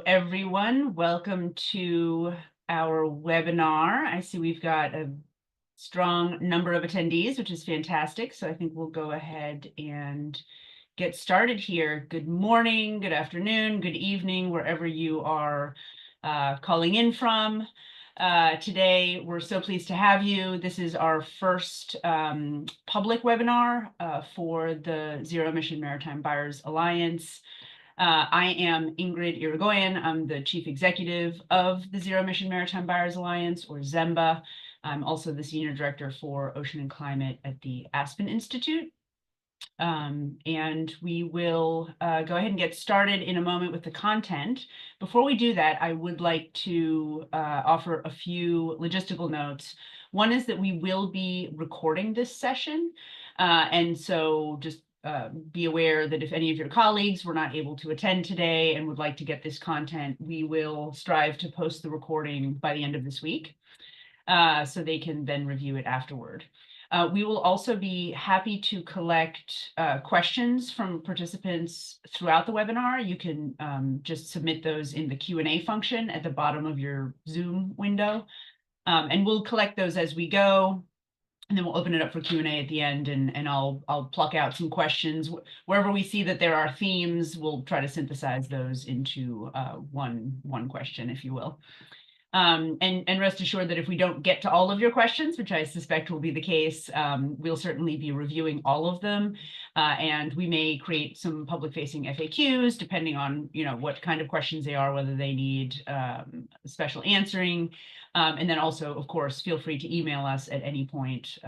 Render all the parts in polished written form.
Everyone, welcome to our webinar. I see we've got a strong number of attendees, which is fantastic. So I think we'll go ahead and get started here. Good morning, good afternoon, good evening, wherever you are calling in from. Today, we're so pleased to have you. This is our first public webinar for the Zero Emission Maritime Buyers Alliance. I am Ingrid Irigoyen. I'm the Chief Executive of the Zero Emission Maritime Buyers Alliance, or ZEMBA. I'm also the Senior Director for Ocean and Climate at the Aspen Institute. And we will go ahead and get started in a moment with the content. Before we do that, I would like to offer a few logistical notes. One is that we will be recording this session. And so just be aware that if any of your colleagues were not able to attend today and would like to get this content, we will strive to post the recording by the end of this week so they can then review it afterward. We will also be happy to collect questions from participants throughout the webinar. You can just submit those in the Q&A function at the bottom of your Zoom window. And we'll collect those as we go. And then we'll open it up for Q&A at the end, and I'll pluck out some questions. Wherever we see that there are themes, we'll try to synthesize those into one question, if you will. And rest assured that if we don't get to all of your questions, which I suspect will be the case, we'll certainly be reviewing all of them. And we may create some public-facing FAQs, depending on what kind of questions they are, whether they need special answering. And then also, of course, feel free to email us at any point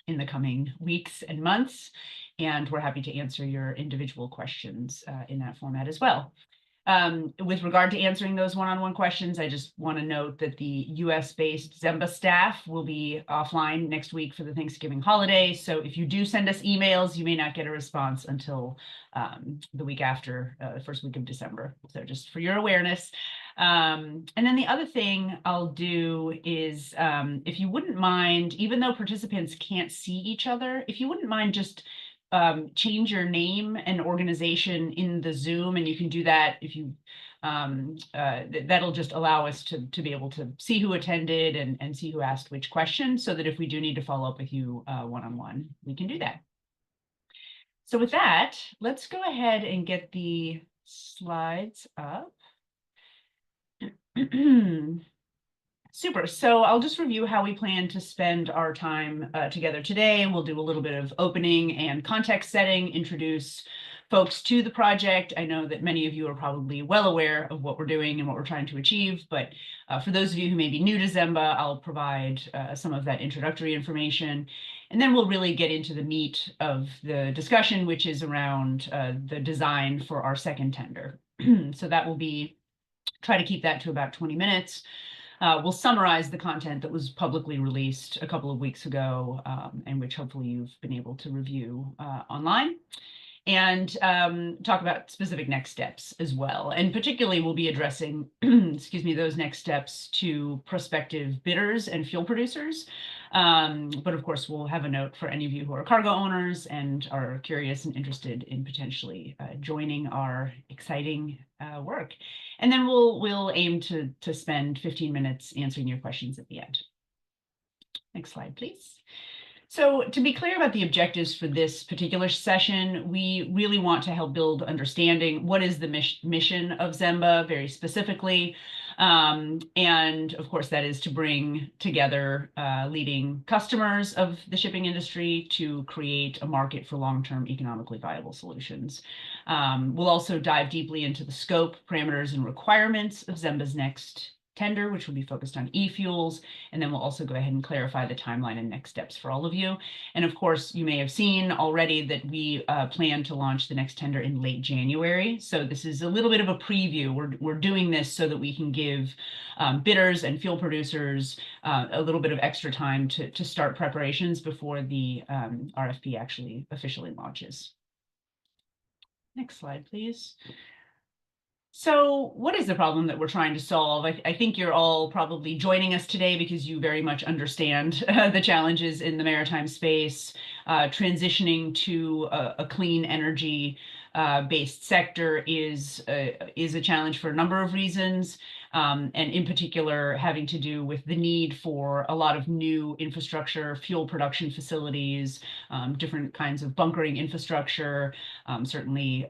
in the coming weeks and months. And we're happy to answer your individual questions in that format as well. With regard to answering those one-on-one questions, I just want to note that the US-based ZEMBA staff will be offline next week for the Thanksgiving holiday. So if you do send us emails, you may not get a response until the week after, the first week of December. So just for your awareness. And then the other thing I'll do is, if you wouldn't mind, even though participants can't see each other, if you wouldn't mind just change your name and organization in the Zoom, and you can do that if you that'll just allow us to be able to see who attended and see who asked which question, so that if we do need to follow up with you one-on-one, we can do that. So with that, let's go ahead and get the slides up. Super. So I'll just review how we plan to spend our time together today. We'll do a little bit of opening and context setting, introduce folks to the project. I know that many of you are probably well aware of what we're doing and what we're trying to achieve, but for those of you who may be new to ZEMBA, I'll provide some of that introductory information. And then we'll really get into the meat of the discussion, which is around the design for our second tender. So that will be, try to keep that to about 20 minutes. We'll summarize the content that was publicly released a couple of weeks ago, and which hopefully you've been able to review online, and talk about specific next steps as well. And particularly, we'll be addressing, excuse me, those next steps to prospective bidders and fuel producers. But of course, we'll have a note for any of you who are cargo owners and are curious and interested in potentially joining our exciting work. And then we'll aim to spend 15 minutes answering your questions at the end. Next slide, please. So to be clear about the objectives for this particular session, we really want to help build understanding. What is the mission of ZEMBA very specifically? And of course, that is to bring together leading customers of the shipping industry to create a market for long-term economically viable solutions. We'll also dive deeply into the scope, parameters, and requirements of ZEMBA's next tender, which will be focused on e-fuels. And then we'll also go ahead and clarify the timeline and next steps for all of you. And of course, you may have seen already that we plan to launch the next tender in late January. So this is a little bit of a preview. We're doing this so that we can give bidders and fuel producers a little bit of extra time to start preparations before the RFP actually officially launches. Next slide, please. So what is the problem that we're trying to solve? I think you're all probably joining us today because you very much understand the challenges in the maritime space, transitioning to a clean energy based sector is a challenge for a number of reasons, and in particular having to do with the need for a lot of new infrastructure, fuel production facilities, different kinds of bunkering infrastructure, certainly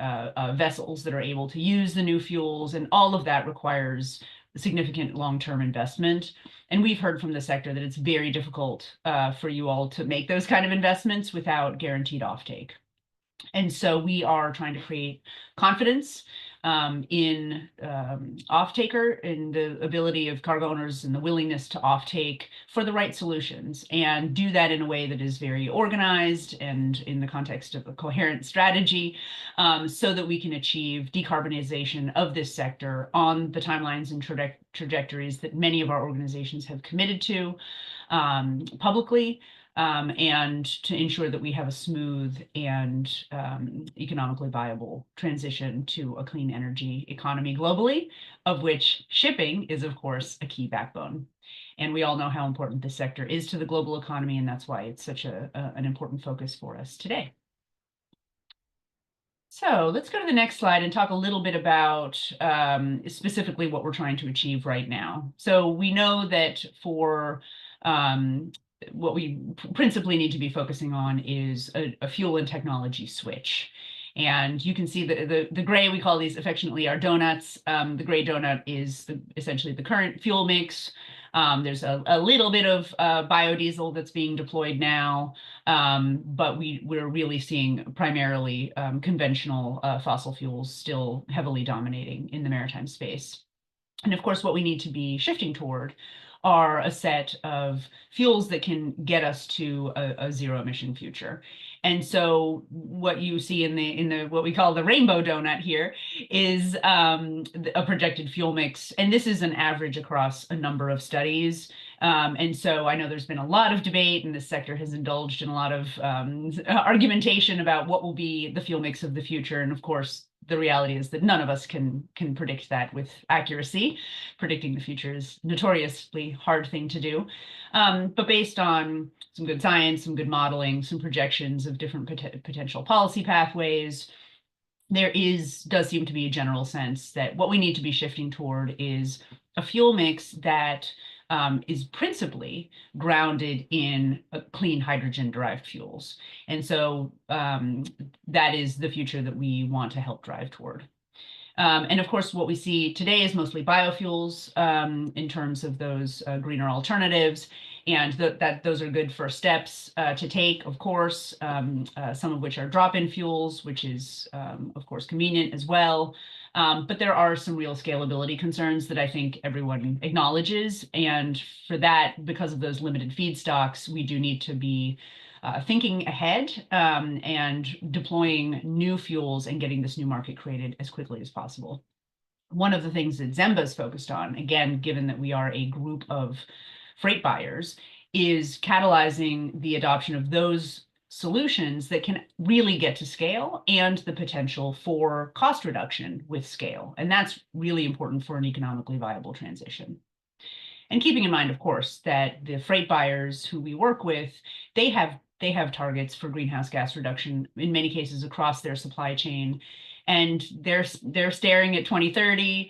vessels that are able to use the new fuels, and all of that requires significant long-term investment. And we've heard from the sector that it's very difficult for you all to make those kind of investments without guaranteed offtake. And so we are trying to create confidence in off-taker, in the ability of cargo owners and the willingness to offtake for the right solutions, and do that in a way that is very organized and in the context of a coherent strategy, so that we can achieve decarbonization of this sector on the timelines and trajectories that many of our organizations have committed to publicly. And to ensure that we have a smooth and economically viable transition to a clean energy economy globally, of which shipping is, of course, a key backbone. And we all know how important this sector is to the global economy, and that's why it's such an important focus for us today. So let's go to the next slide and talk a little bit about specifically what we're trying to achieve right now. So we know that for what we principally need to be focusing on is a fuel and technology switch. And you can see the gray, we call these affectionately our donuts. The gray donut is essentially the current fuel mix. There's a little bit of biodiesel that's being deployed now, but we're really seeing primarily conventional fossil fuels still heavily dominating in the maritime space. And of course, what we need to be shifting toward are a set of fuels that can get us to a zero emission future. And so what you see in the what we call the rainbow donut here is a projected fuel mix. And this is an average across a number of studies. And so I know there's been a lot of debate, and the sector has indulged in a lot of argumentation about what will be the fuel mix of the future. And of course, the reality is that none of us can predict that with accuracy. Predicting the future is a notoriously hard thing to do. But based on some good science, some good modeling, some projections of different potential policy pathways, there does seem to be a general sense that what we need to be shifting toward is a fuel mix that is principally grounded in clean hydrogen-derived fuels. And so that is the future that we want to help drive toward. And of course, what we see today is mostly biofuels in terms of those greener alternatives, and those are good first steps to take, of course, some of which are drop-in fuels, which is, of course, convenient as well. But there are some real scalability concerns that I think everyone acknowledges. And for that, because of those limited feedstocks, we do need to be thinking ahead and deploying new fuels and getting this new market created as quickly as possible. One of the things that ZEMBA is focused on, again, given that we are a group of freight buyers, is catalyzing the adoption of those solutions that can really get to scale and the potential for cost reduction with scale. And that's really important for an economically viable transition. And keeping in mind, of course, that the freight buyers who we work with, they have targets for greenhouse gas reduction in many cases across their supply chain. And they're staring at 2030.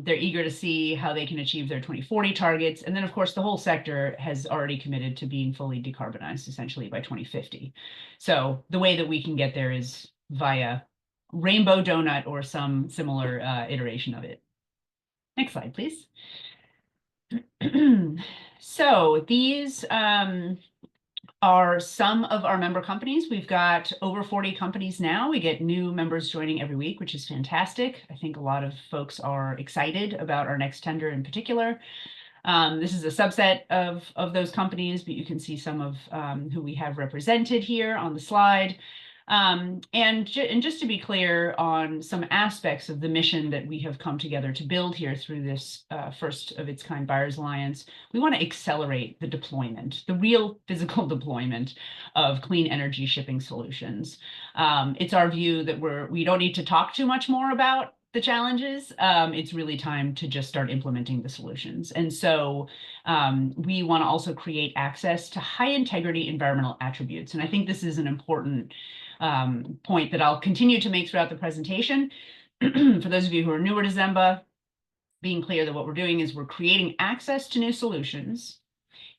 They're eager to see how they can achieve their 2040 targets. And then, of course, the whole sector has already committed to being fully decarbonized, essentially, by 2050. So the way that we can get there is via rainbow donut or some similar iteration of it. Next slide, please. So these are some of our member companies. We've got over 40 companies now. We get new members joining every week, which is fantastic. I think a lot of folks are excited about our next tender in particular. This is a subset of those companies, but you can see some of who we have represented here on the slide. And just to be clear on some aspects of the mission that we have come together to build here through this first of its kind Buyers Alliance, we want to accelerate the deployment, the real physical deployment of clean energy shipping solutions. It's our view that we don't need to talk too much more about the challenges. It's really time to just start implementing the solutions. And so we want to also create access to high integrity environmental attributes. And I think this is an important point that I'll continue to make throughout the presentation. For those of you who are newer to ZEMBA, being clear that what we're doing is we're creating access to new solutions,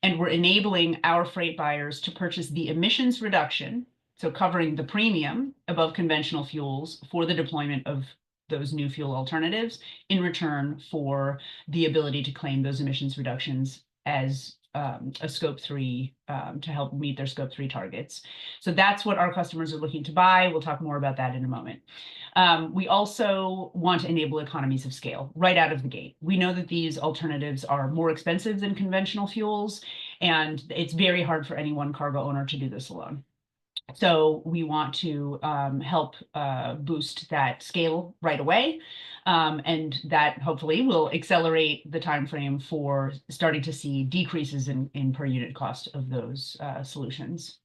and we're enabling our freight buyers to purchase the emissions reduction, so covering the premium above conventional fuels for the deployment of those new fuel alternatives in return for the ability to claim those emissions reductions as a scope 3 to help meet their scope 3 targets. So that's what our customers are looking to buy. We'll talk more about that in a moment. We also want to enable economies of scale right out of the gate. We know that these alternatives are more expensive than conventional fuels, and it's very hard for any one cargo owner to do this alone. So we want to help boost that scale right away. And that hopefully will accelerate the time frame for starting to see decreases in per unit cost of those solutions.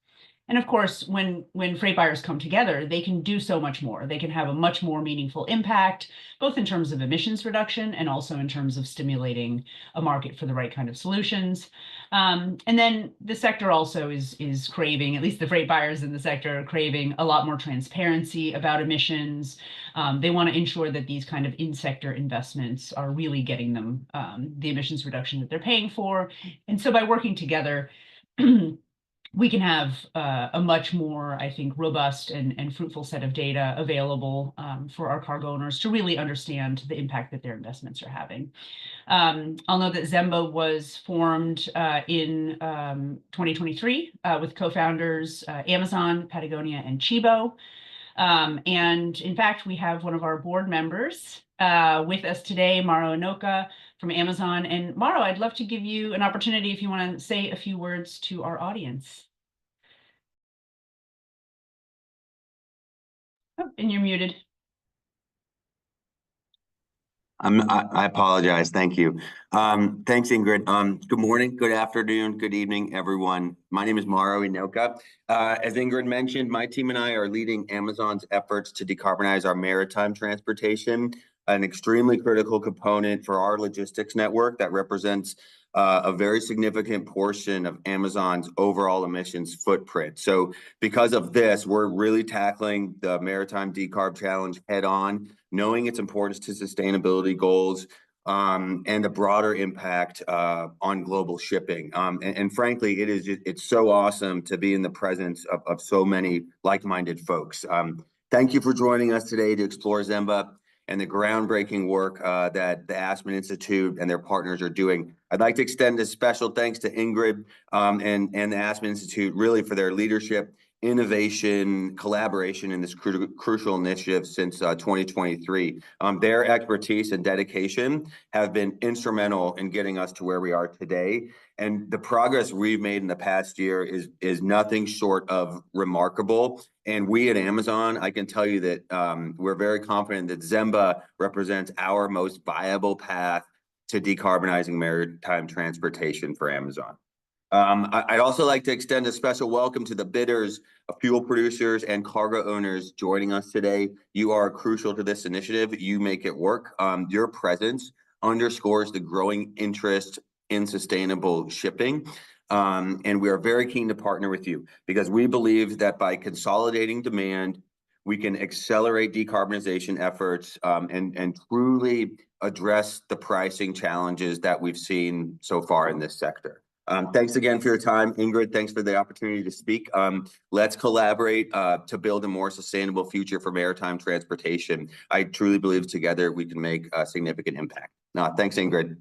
And of course, when freight buyers come together, they can do so much more. They can have a much more meaningful impact, both in terms of emissions reduction and also in terms of stimulating a market for the right kind of solutions. And then the sector also is craving, at least the freight buyers in the sector are craving a lot more transparency about emissions. They want to ensure that these kind of in-sector investments are really getting them the emissions reduction that they're paying for. And so by working together, we can have a much more, I think, robust and fruitful set of data available for our cargo owners to really understand the impact that their investments are having. I'll note that ZEMBA was formed in 2023 with co-founders Amazon, Patagonia, and Chibo. And in fact, we have one of our board members with us today, Mauro Inoka from Amazon. And Mauro, I'd love to give you an opportunity if you want to say a few words to our audience. Oh, and you're muted. I apologize. Thank you. Thanks, Ingrid. Good morning, good afternoon, good evening, everyone. My name is Mauro Inoka. As Ingrid mentioned, my team and I are leading Amazon's efforts to decarbonize our maritime transportation, an extremely critical component for our logistics network that represents a very significant portion of Amazon's overall emissions footprint. So because of this, we're really tackling the maritime decarb challenge head on, knowing its importance to sustainability goals and the broader impact on global shipping. And frankly, it's so awesome to be in the presence of so many like-minded folks. Thank you for joining us today to explore ZEMBA and the groundbreaking work that the Aspen Institute and their partners are doing. I'd like to extend a special thanks to Ingrid and the Aspen Institute really for their leadership, innovation, collaboration in this crucial initiative since 2023. Their expertise and dedication have been instrumental in getting us to where we are today. And the progress we've made in the past year is nothing short of remarkable. And we at Amazon, I can tell you that we're very confident that ZEMBA represents our most viable path to decarbonizing maritime transportation for Amazon. I'd also like to extend a special welcome to the bidders, fuel producers, and cargo owners joining us today. You are crucial to this initiative. You make it work. Your presence underscores the growing interest in sustainable shipping. And we are very keen to partner with you because we believe that by consolidating demand, we can accelerate decarbonization efforts and truly address the pricing challenges that we've seen so far in this sector. Thanks again for your time. Ingrid, thanks for the opportunity to speak. Let's collaborate to build a more sustainable future for maritime transportation. I truly believe together we can make a significant impact. Thanks, Ingrid.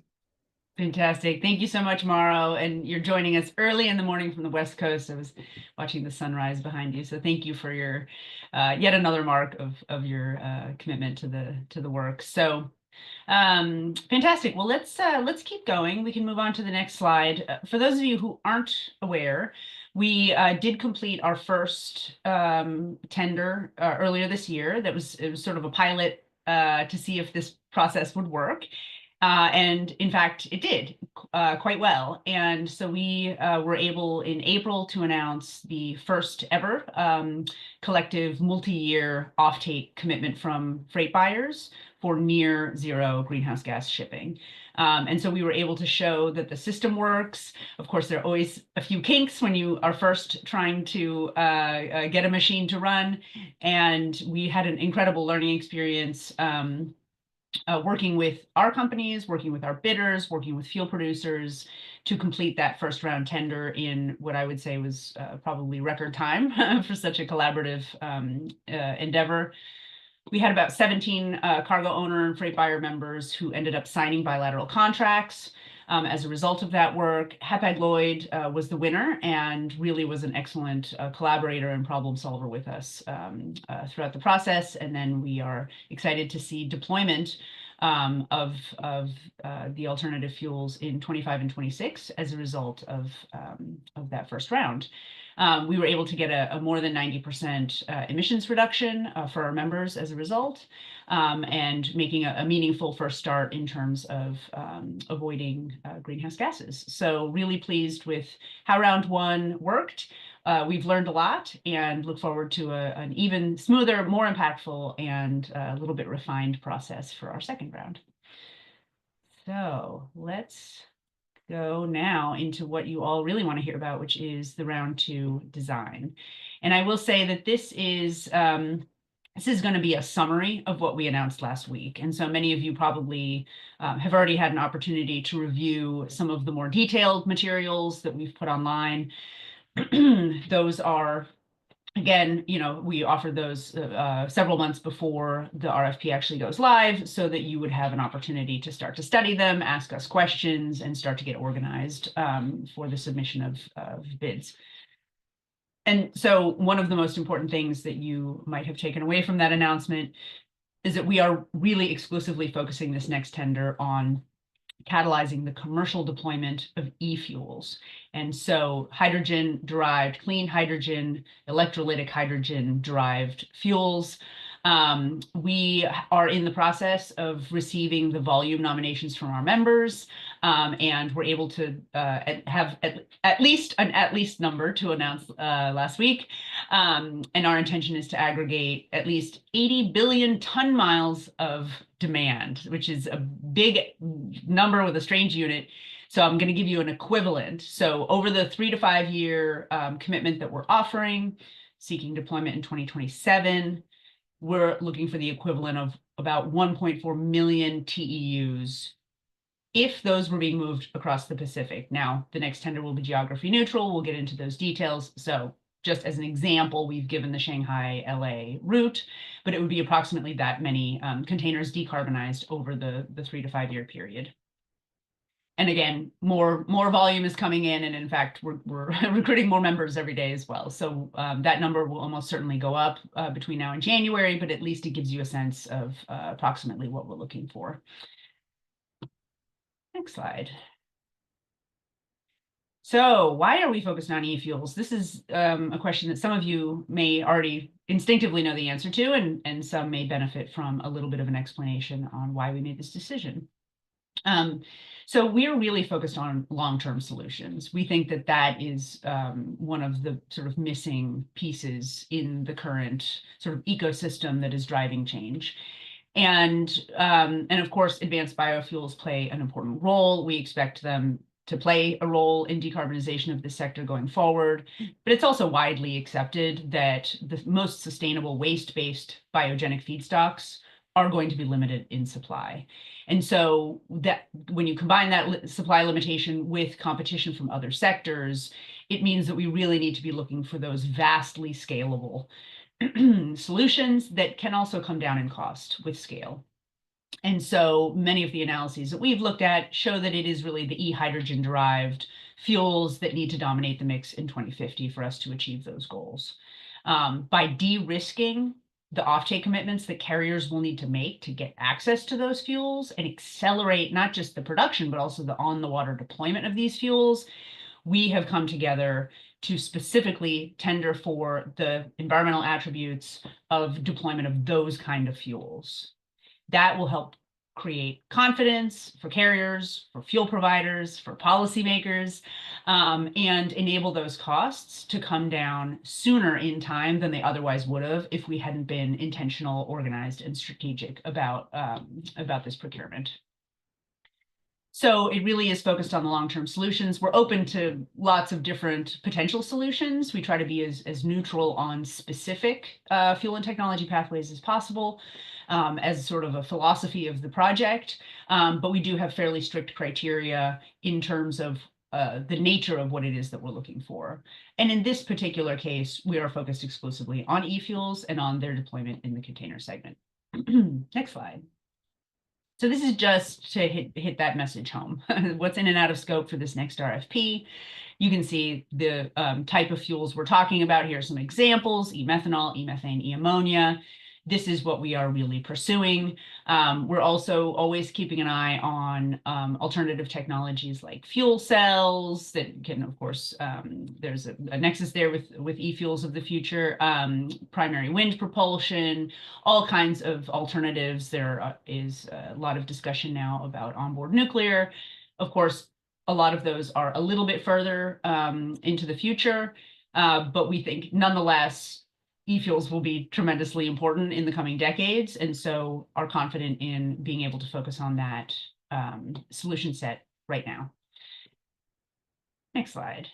Fantastic. Thank you so much, Mauro. And you're joining us early in the morning from the West Coast. I was watching the sunrise behind you. So thank you for your yet another mark of your commitment to the work. So fantastic. Well, let's keep going. We can move on to the next slide. For those of you who aren't aware, we did complete our first tender earlier this year. It was sort of a pilot to see if this process would work. And in fact, it did quite well. And so we were able in April to announce the first ever collective multi-year offtake commitment from freight buyers for near zero greenhouse gas shipping. And so we were able to show that the system works. Of course, there are always a few kinks when you are first trying to get a machine to run. And we had an incredible learning experience working with our companies, working with our bidders, working with fuel producers to complete that first round tender in what I would say was probably record time for such a collaborative endeavor. We had about 17 cargo owner and freight buyer members who ended up signing bilateral contracts. As a result of that work, Hapag-Lloyd was the winner and really was an excellent collaborator and problem solver with us throughout the process. And then we are excited to see deployment of the alternative fuels in 25 and 26 as a result of that first round. We were able to get a more than 90% emissions reduction for our members as a result, and making a meaningful first start in terms of avoiding greenhouse gases. So really pleased with how round one worked. We've learned a lot and look forward to an even smoother, more impactful, and a little bit refined process for our second round. So let's go now into what you all really want to hear about, which is the round two design. And I will say that this is going to be a summary of what we announced last week. And so many of you probably have already had an opportunity to review some of the more detailed materials that we've put online. Those are, again, we offer those several months before the RFP actually goes live so that you would have an opportunity to start to study them, ask us questions, and start to get organized for the submission of bids. And so one of the most important things that you might have taken away from that announcement is that we are really exclusively focusing this next tender on catalyzing the commercial deployment of e-fuels. And so hydrogen-derived, clean hydrogen, electrolytic hydrogen-derived fuels. We are in the process of receiving the volume nominations from our members, and we're able to have at least an number to announce last week. And our intention is to aggregate at least 80 billion ton miles of demand, which is a big number with a strange unit. So I'm going to give you an equivalent. So over the 3 to 5 year commitment that we're offering, seeking deployment in 2027, we're looking for the equivalent of about 1.4 million TEUs if those were being moved across the Pacific. Now, the next tender will be geography neutral. We'll get into those details. So just as an example, we've given the Shanghai-LA route, but it would be approximately that many containers decarbonized over the 3 to 5 year period. And again, more volume is coming in, and in fact, we're recruiting more members every day as well. So that number will almost certainly go up between now and January, but at least it gives you a sense of approximately what we're looking for. Next slide. So why are we focused on e-fuels? This is a question that some of you may already instinctively know the answer to, and some may benefit from a little bit of an explanation on why we made this decision. So we're really focused on long-term solutions. We think that that is one of the sort of missing pieces in the current sort of ecosystem that is driving change. And of course, advanced biofuels play an important role. We expect them to play a role in decarbonization of the sector going forward. But it's also widely accepted that the most sustainable waste-based biogenic feedstocks are going to be limited in supply. And so that when you combine that supply limitation with competition from other sectors, it means that we really need to be looking for those vastly scalable solutions that can also come down in cost with scale. And so many of the analyses that we've looked at show that it is really the e-hydrogen derived fuels that need to dominate the mix in 2050 for us to achieve those goals. By de-risking the offtake commitments that carriers will need to make to get access to those fuels and accelerate not just the production, but also the on-the-water deployment of these fuels, we have come together to specifically tender for the environmental attributes of deployment of those kind of fuels. That will help create confidence for carriers, for fuel providers, for policymakers, and enable those costs to come down sooner in time than they otherwise would have if we hadn't been intentional, organized, and strategic about this procurement. So it really is focused on the long-term solutions. We're open to lots of different potential solutions. We try to be as neutral on specific fuel and technology pathways as possible, as sort of a philosophy of the project. But we do have fairly strict criteria in terms of the nature of what it is that we're looking for. And in this particular case, we are focused exclusively on e-fuels and on their deployment in the container segment. Next slide. So this is just to hit that message home. What's in and out of scope for this next RFP. You can see the type of fuels we're talking about here. Some examples: e-methanol, e-methane, e-ammonia. This is what we are really pursuing. We're also always keeping an eye on alternative technologies like fuel cells that can, of course, there's a nexus there with e-fuels of the future, primary wind propulsion, all kinds of alternatives. There is a lot of discussion now about onboard nuclear. Of course, a lot of those are a little bit further into the future, but we think nonetheless, e-fuels will be tremendously important in the coming decades, and so are confident in being able to focus on that solution set right now. Next slide.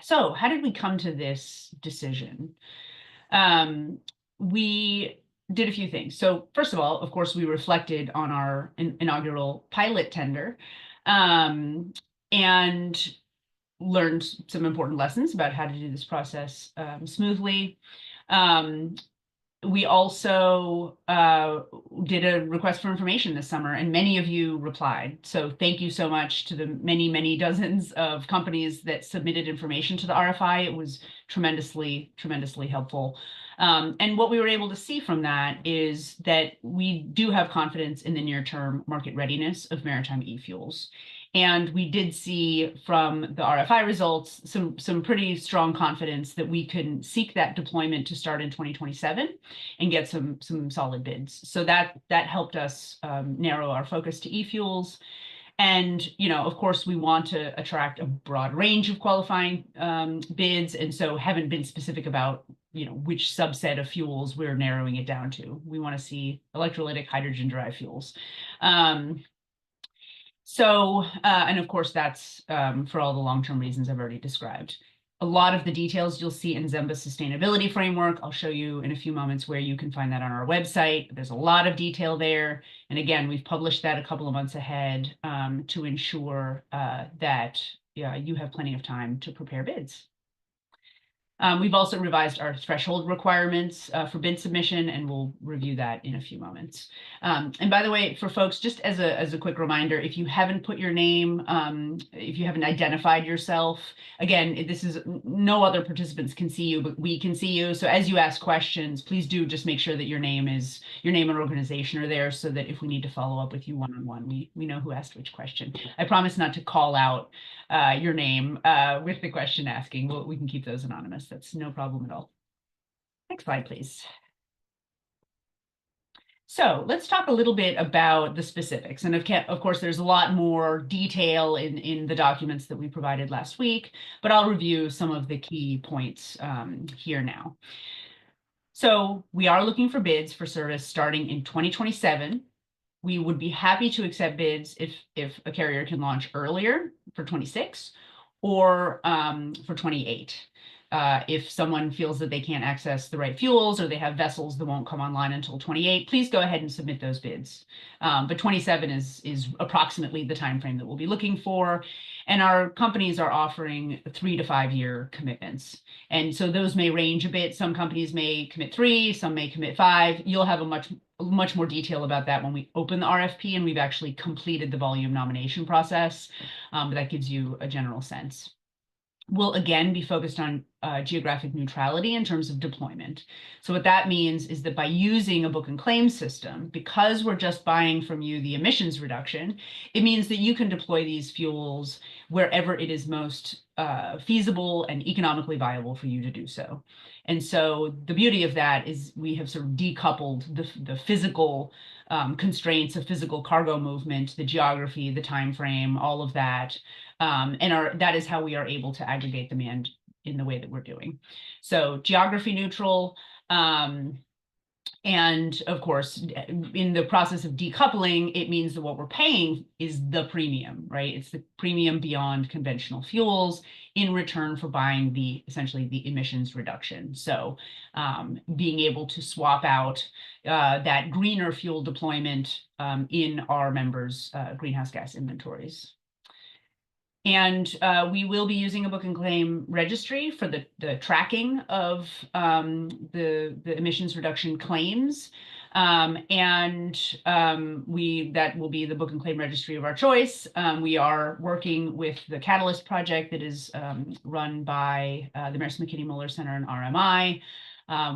So how did we come to this decision? We did a few things. So first of all, of course, we reflected on our inaugural pilot tender, and learned some important lessons about how to do this process smoothly. We also did a request for information this summer, and many of you replied. So thank you so much to the many, many dozens of companies that submitted information to the RFI. It was tremendously, tremendously helpful. And what we were able to see from that is that we do have confidence in the near-term market readiness of maritime e-fuels. And we did see from the RFI results some pretty strong confidence that we can seek that deployment to start in 2027 and get some solid bids. So that helped us narrow our focus to e-fuels. And, of course, we want to attract a broad range of qualifying bids, and so haven't been specific about which subset of fuels we're narrowing it down to. We want to see electrolytic hydrogen-derived fuels. And of course, that's for all the long-term reasons I've already described. A lot of the details you'll see in ZEMBA's sustainability framework. I'll show you in a few moments where you can find that on our website. There's a lot of detail there. And again, we've published that a couple of months ahead to ensure that you have plenty of time to prepare bids. We've also revised our threshold requirements for bid submission, and we'll review that in a few moments. And by the way, for folks, just as a quick reminder, if you haven't put your name, if you haven't identified yourself, again, this is no other participants can see you, but we can see you. So as you ask questions, please do just make sure that your name and organization are there, so that if we need to follow up with you one-on-one, we know who asked which question. I promise not to call out your name with the question asking. We can keep those anonymous. That's no problem at all. Next slide, please. So let's talk a little bit about the specifics. And of course, there's a lot more detail in the documents that we provided last week, but I'll review some of the key points here now. So we are looking for bids for service starting in 2027. We would be happy to accept bids if a carrier can launch earlier for 26 or for 28. If someone feels that they can't access the right fuels or they have vessels that won't come online until 28, please go ahead and submit those bids. But 27 is approximately the timeframe that we'll be looking for. And our companies are offering 3 to 5 year commitments. And so those may range a bit. Some companies may commit 3, some may commit 5. You'll have a much more detail about that when we open the RFP and we've actually completed the volume nomination process. But that gives you a general sense. will again be focused on geographic neutrality in terms of deployment. So what that means is that by using a book and claim system, because we're just buying from you the emissions reduction, it means that you can deploy these fuels wherever it is most feasible and economically viable for you to do so. And so the beauty of that is we have sort of decoupled the physical constraints of physical cargo movement, the geography, the time frame, all of that. And that is how we are able to aggregate demand in the way that we're doing. So geography neutral, and of course, in the process of decoupling, it means that what we're paying is the premium, right? It's the premium beyond conventional fuels in return for buying essentially the emissions reduction. So being able to swap out that greener fuel deployment in our members' greenhouse gas inventories. And we will be using a book and claim registry for the tracking of the emissions reduction claims. That will be the book and claim registry of our choice. We are working with the Catalyst project that is run by the Marist McKinney Muller Center and RMI,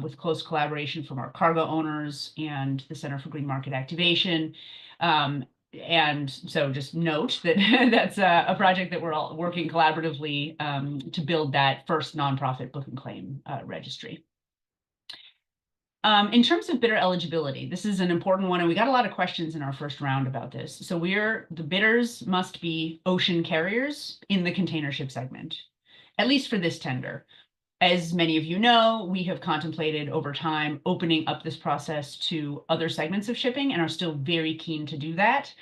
with close collaboration from our cargo owners and the Center for Green Market Activation. And so just note that that's a project that we're all working collaboratively to build that first nonprofit book and claim registry. In terms of bidder eligibility, this is an important one, and we got a lot of questions in our first round about this. So the bidders must be ocean carriers in the container ship segment, at least for this tender. As many of you know, we have contemplated over time opening up this process to other segments of shipping and are still very keen to do that.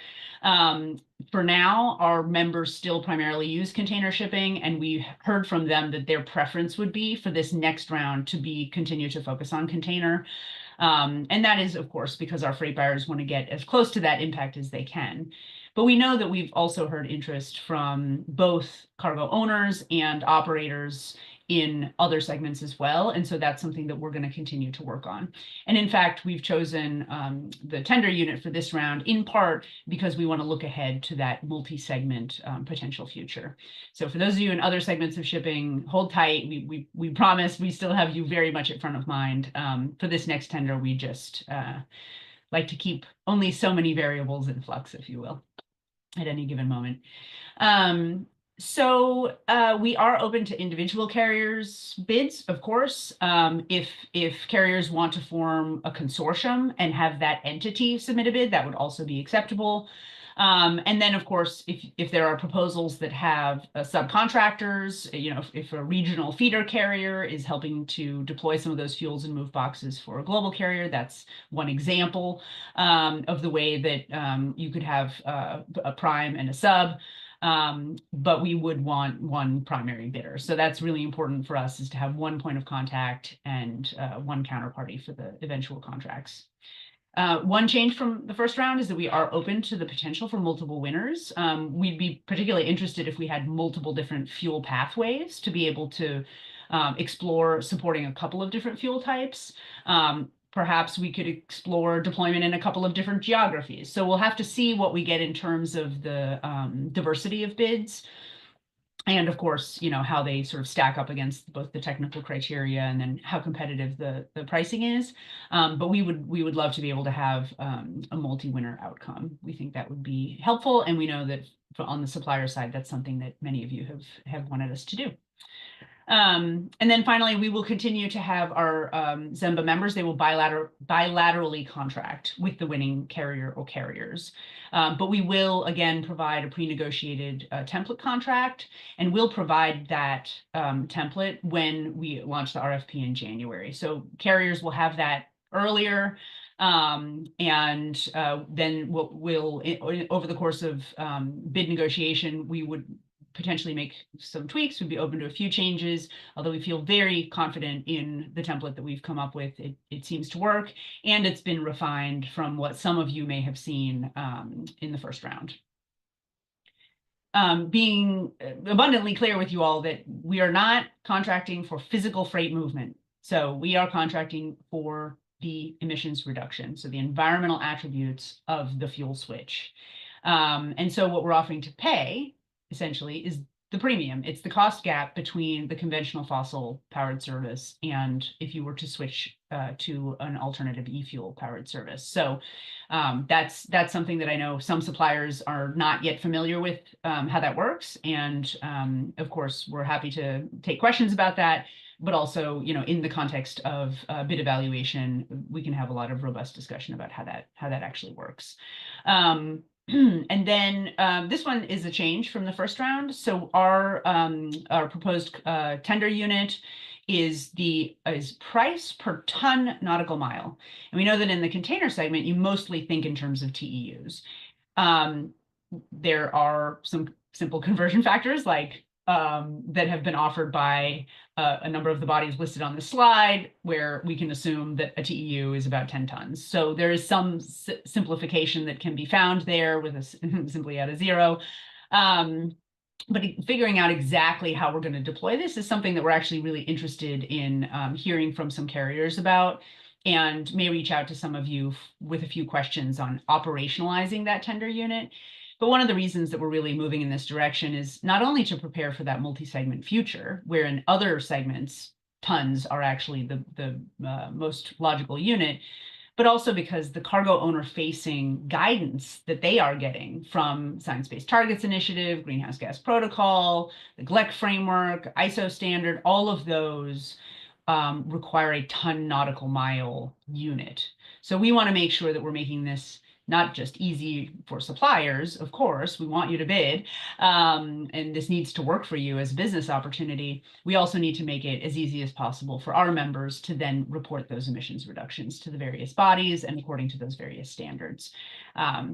For now, our members still primarily use container shipping, and we heard from them that their preference would be for this next round to continue to focus on container. And that is, of course, because our freight buyers want to get as close to that impact as they can. But we know that we've also heard interest from both cargo owners and operators in other segments as well. And so that's something that we're going to continue to work on. And in fact, we've chosen the tender unit for this round in part because we want to look ahead to that multi-segment potential future. So for those of you in other segments of shipping, hold tight. We promise we still have you very much at front of mind. For this next tender, we just like to keep only so many variables in flux, if you will, at any given moment. So we are open to individual carriers' bids, of course. If carriers want to form a consortium and have that entity submit a bid, that would also be acceptable. And then, of course, if there are proposals that have subcontractors, if a regional feeder carrier is helping to deploy some of those fuels and move boxes for a global carrier, that's one example of the way that you could have a prime and a sub. But we would want one primary bidder. So that's really important for us, is to have one point of contact and one counterparty for the eventual contracts. One change from the first round is that we are open to the potential for multiple winners. We'd be particularly interested if we had multiple different fuel pathways to be able to explore supporting a couple of different fuel types. Perhaps we could explore deployment in a couple of different geographies. So we'll have to see what we get in terms of the diversity of bids. And of course, how they sort of stack up against both the technical criteria and then how competitive the pricing is. But we would love to be able to have a multi-winner outcome. We think that would be helpful. And we know that on the supplier side, that's something that many of you have wanted us to do. And then finally, we will continue to have our ZEMBA members. They will bilaterally contract with the winning carrier or carriers. But we will, again, provide a pre-negotiated template contract, and we'll provide that template when we launch the RFP in January. So carriers will have that earlier. And then we'll over the course of bid negotiation, we would potentially make some tweaks. We'd be open to a few changes, although we feel very confident in the template that we've come up with. It seems to work, and it's been refined from what some of you may have seen in the first round. Being abundantly clear with you all that we are not contracting for physical freight movement. So we are contracting for the emissions reduction, so the environmental attributes of the fuel switch. And so what we're offering to pay essentially is the premium. It's the cost gap between the conventional fossil powered service and if you were to switch to an alternative e-fuel powered service. So that's something that I know some suppliers are not yet familiar with how that works. And of course, we're happy to take questions about that. But also, in the context of bid evaluation, we can have a lot of robust discussion about how that actually works. And then this one is a change from the first round. So our proposed tender unit is price per ton nautical mile. And we know that in the container segment, you mostly think in terms of TEUs. There are some simple conversion factors like that have been offered by a number of the bodies listed on the slide, where we can assume that a TEU is about 10 tons. So there is some simplification that can be found there with a simply add a zero. But figuring out exactly how we're going to deploy this is something that we're actually really interested in hearing from some carriers about, and may reach out to some of you with a few questions on operationalizing that tender unit. But one of the reasons that we're really moving in this direction is not only to prepare for that multi-segment future, where in other segments, tons are actually the most logical unit, but also because the cargo owner facing guidance that they are getting from Science-Based Targets Initiative, Greenhouse Gas Protocol, the GLEC framework, ISO standard, all of those require a ton nautical mile unit. So we want to make sure that we're making this not just easy for suppliers, of course, we want you to bid, and this needs to work for you as a business opportunity. We also need to make it as easy as possible for our members to then report those emissions reductions to the various bodies and according to those various standards.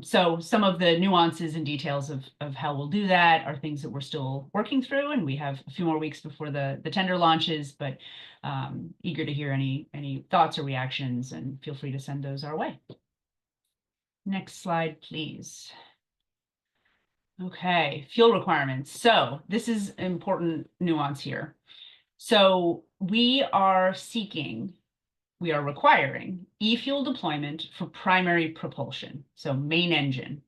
So some of the nuances and details of how we'll do that are things that we're still working through, and we have a few more weeks before the tender launches, but eager to hear any thoughts or reactions, and feel free to send those our way. Next slide, please. Okay, fuel requirements. So this is important nuance here. So we are requiring e-fuel deployment for primary propulsion, so main engine.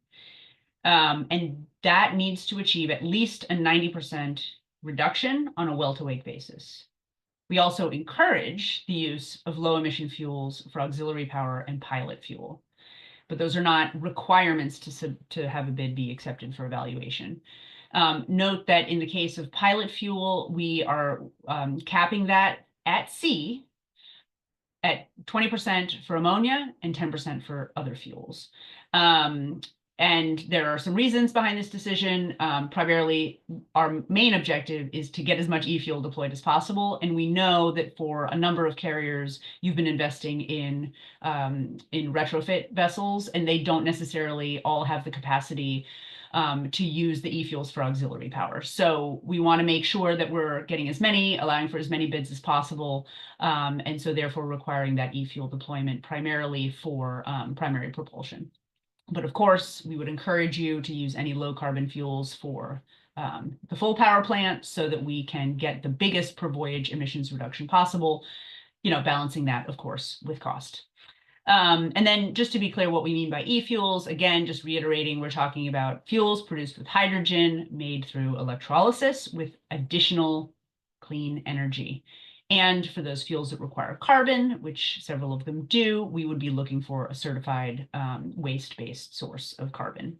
And that needs to achieve at least a 90% reduction on a well-to-wake basis. We also encourage the use of low emission fuels for auxiliary power and pilot fuel, but those are not requirements to have a bid be accepted for evaluation. Note that in the case of pilot fuel, we are capping that at sea at 20% for ammonia and 10% for other fuels. And there are some reasons behind this decision. Primarily, our main objective is to get as much e-fuel deployed as possible. And we know that for a number of carriers, you've been investing in retrofit vessels, and they don't necessarily all have the capacity to use the e-fuels for auxiliary power. So we want to make sure that we're getting allowing for as many bids as possible. And so therefore requiring that e-fuel deployment primarily for primary propulsion. But of course, we would encourage you to use any low carbon fuels for the full power plant so that we can get the biggest per voyage emissions reduction possible, balancing that, of course, with cost. And then just to be clear what we mean by e-fuels, again, just reiterating, we're talking about fuels produced with hydrogen made through electrolysis with additional clean energy. And for those fuels that require carbon, which several of them do, we would be looking for a certified waste-based source of carbon.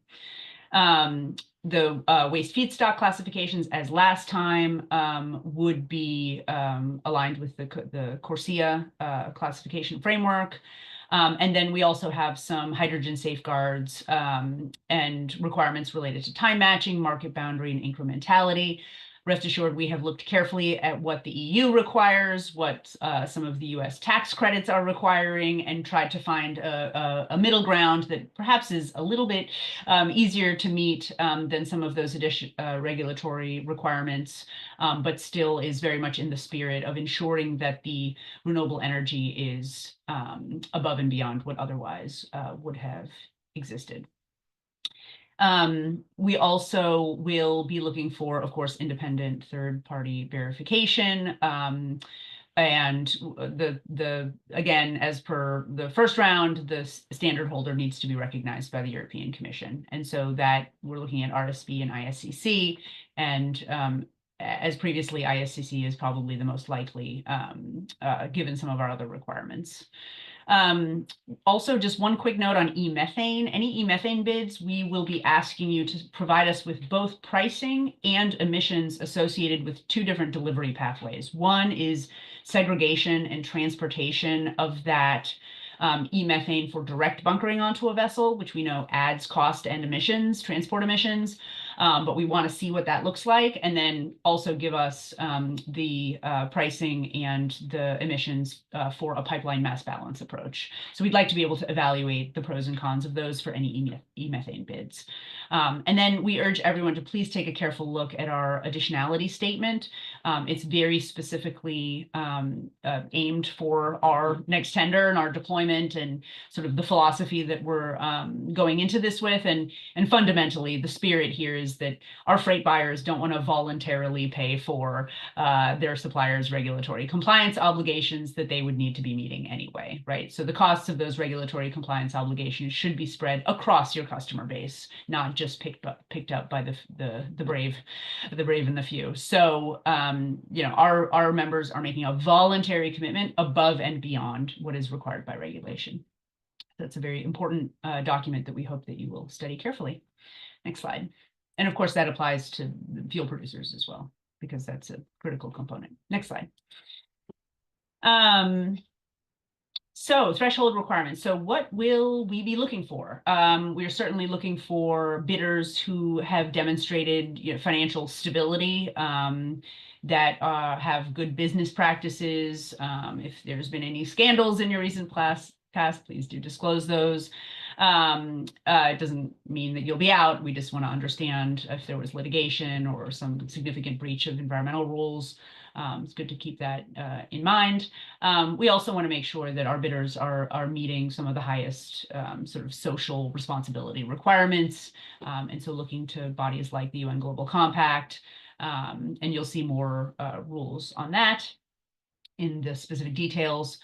The waste feedstock classifications, as last time, would be aligned with the CORSIA classification framework. And then we also have some hydrogen safeguards and requirements related to time matching, market boundary, and incrementality. Rest assured, we have looked carefully at what the EU requires, what some of the US tax credits are requiring, and tried to find a middle ground that perhaps is a little bit easier to meet than some of those regulatory requirements, but still is very much in the spirit of ensuring that the renewable energy is above and beyond what otherwise would have existed. We also will be looking for, of course, independent third-party verification. And again, as per the first round, the standard holder needs to be recognized by the European Commission. And so that we're looking at RSB and ISCC, And as previously, ISCC is probably the most likely, given some of our other requirements. Also, just one quick note on e-methane. Any e-methane bids, we will be asking you to provide us with both pricing and emissions associated with two different delivery pathways. One is segregation and transportation of that e-methane for direct bunkering onto a vessel, which we know adds cost and emissions, transport emissions. But we want to see what that looks like, and then also give us the pricing and the emissions for a pipeline mass balance approach. So we'd like to be able to evaluate the pros and cons of those for any e-methane bids. And then we urge everyone to please take a careful look at our additionality statement. It's very specifically aimed for our next tender and our deployment and sort of the philosophy that we're going into this with. And fundamentally, the spirit here is that our freight buyers don't want to voluntarily pay for their suppliers' regulatory compliance obligations that they would need to be meeting anyway, right? So the costs of those regulatory compliance obligations should be spread across your customer base, not just picked up by the brave and the few. So our members are making a voluntary commitment above and beyond what is required by regulation. That's a very important document that we hope that you will study carefully. Next slide. And of course, that applies to the fuel producers as well, because that's a critical component. Next slide. So threshold requirements. So what will we be looking for? We're certainly looking for bidders who have demonstrated financial stability, that have good business practices. If there's been any scandals in your recent past, please do disclose those. It doesn't mean that you'll be out. We just want to understand if there was litigation or some significant breach of environmental rules. It's good to keep that in mind. We also want to make sure that our bidders are meeting some of the highest sort of social responsibility requirements. And so looking to bodies like the UN Global Compact, and you'll see more rules on that in the specific details.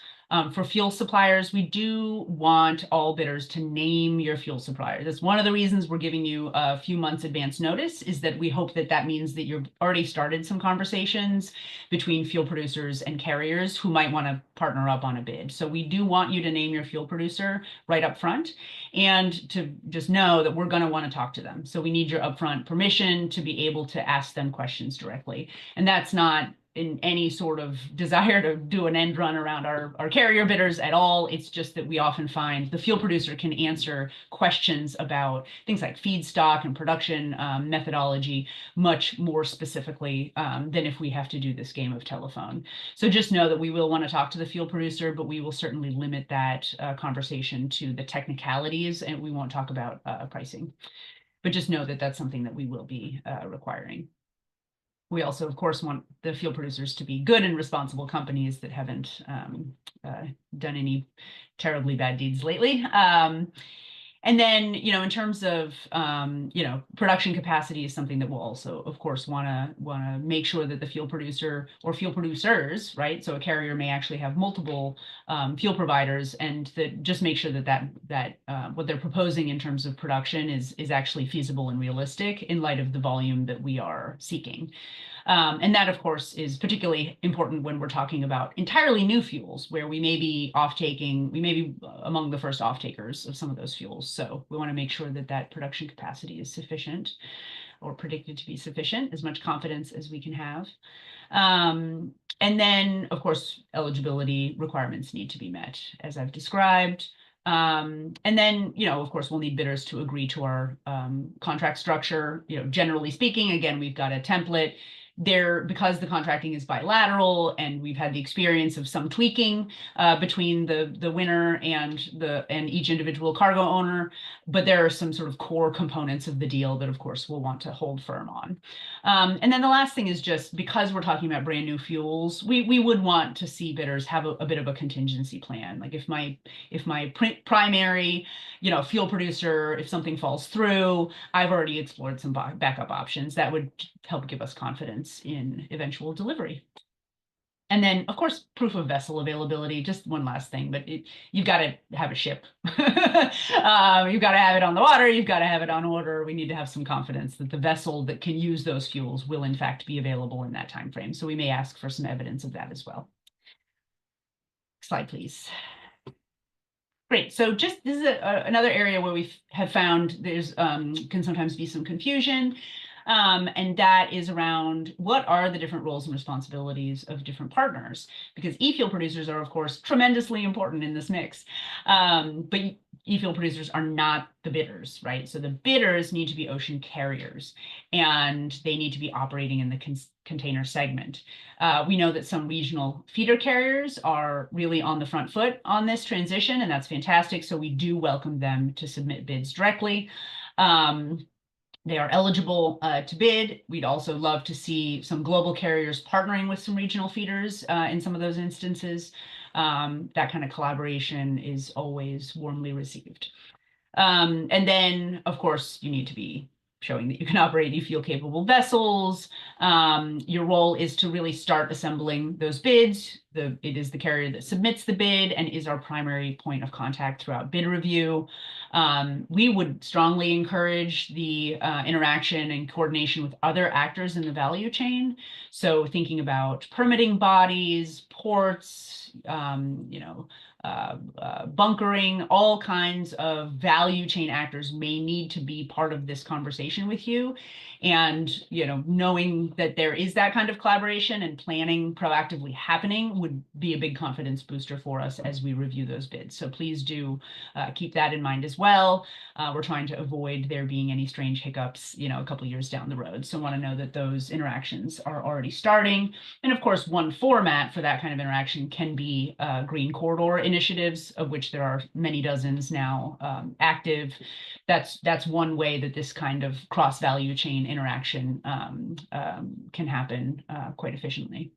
For fuel suppliers, we do want all bidders to name your fuel supplier. That's one of the reasons we're giving you a few months advance notice, is that we hope that that means that you've already started some conversations between fuel producers and carriers who might want to partner up on a bid. So we do want you to name your fuel producer right up front, and to just know that we're going to want to talk to them. So we need your upfront permission to be able to ask them questions directly. And that's not in any sort of desire to do an end run around our carrier bidders at all. It's just that we often find the fuel producer can answer questions about things like feedstock and production methodology much more specifically than if we have to do this game of telephone. So just know that we will want to talk to the fuel producer, but we will certainly limit that conversation to the technicalities, and we won't talk about pricing. But just know that that's something that we will be requiring. We also, of course, want the fuel producers to be good and responsible companies that haven't done any terribly bad deeds lately. And then, in terms of, production capacity is something that we'll also, of course, want to make sure that the fuel producer or fuel producers, right? So a carrier may actually have multiple fuel providers, and that just make sure that what they're proposing in terms of production is actually feasible and realistic in light of the volume that we are seeking. And that, of course, is particularly important when we're talking about entirely new fuels, where we may be among the first off-takers of some of those fuels. So we want to make sure that that production capacity is sufficient, or predicted to be sufficient, as much confidence as we can have. And then, of course, eligibility requirements need to be met, as I've described. And then, of course, we'll need bidders to agree to our contract structure. Generally speaking, again, we've got a template there, because the contracting is bilateral, and we've had the experience of some tweaking between the winner and each individual cargo owner. But there are some sort of core components of the deal that, of course, we'll want to hold firm on. And then the last thing is, just because we're talking about brand new fuels, we would want to see bidders have a bit of a contingency plan. Like if my primary fuel producer, if something falls through, I've already explored some backup options that would help give us confidence in eventual delivery. And then, of course, proof of vessel availability, just one last thing, but you've got to have a ship. You've got to have it on the water. You've got to have it on order. We need to have some confidence that the vessel that can use those fuels will in fact be available in that time frame. So we may ask for some evidence of that as well. Slide, please. Great. So just this is another area where we have found there's can sometimes be some confusion. And that is around what are the different roles and responsibilities of different partners, because e-fuel producers are, of course, tremendously important in this mix. But e-fuel producers are not the bidders, right? So the bidders need to be ocean carriers, and they need to be operating in the container segment. We know that some regional feeder carriers are really on the front foot on this transition, and that's fantastic. So we do welcome them to submit bids directly. They are eligible to bid. We'd also love to see some global carriers partnering with some regional feeders in some of those instances. That kind of collaboration is always warmly received. And then, of course, you need to be showing that you can operate e-fuel capable vessels. Your role is to really start assembling those bids. It is the carrier that submits the bid and is our primary point of contact throughout bid review. We would strongly encourage the interaction and coordination with other actors in the value chain. So thinking about permitting bodies, ports, bunkering, all kinds of value chain actors may need to be part of this conversation with you. And, knowing that there is that kind of collaboration and planning proactively happening would be a big confidence booster for us as we review those bids. So please do keep that in mind as well. We're trying to avoid there being any strange hiccups, a couple of years down the road. So want to know that those interactions are already starting. And of course, one format for that kind of interaction can be green corridor initiatives, of which there are many dozens now active. That's one way that this kind of cross value chain interaction can happen quite efficiently.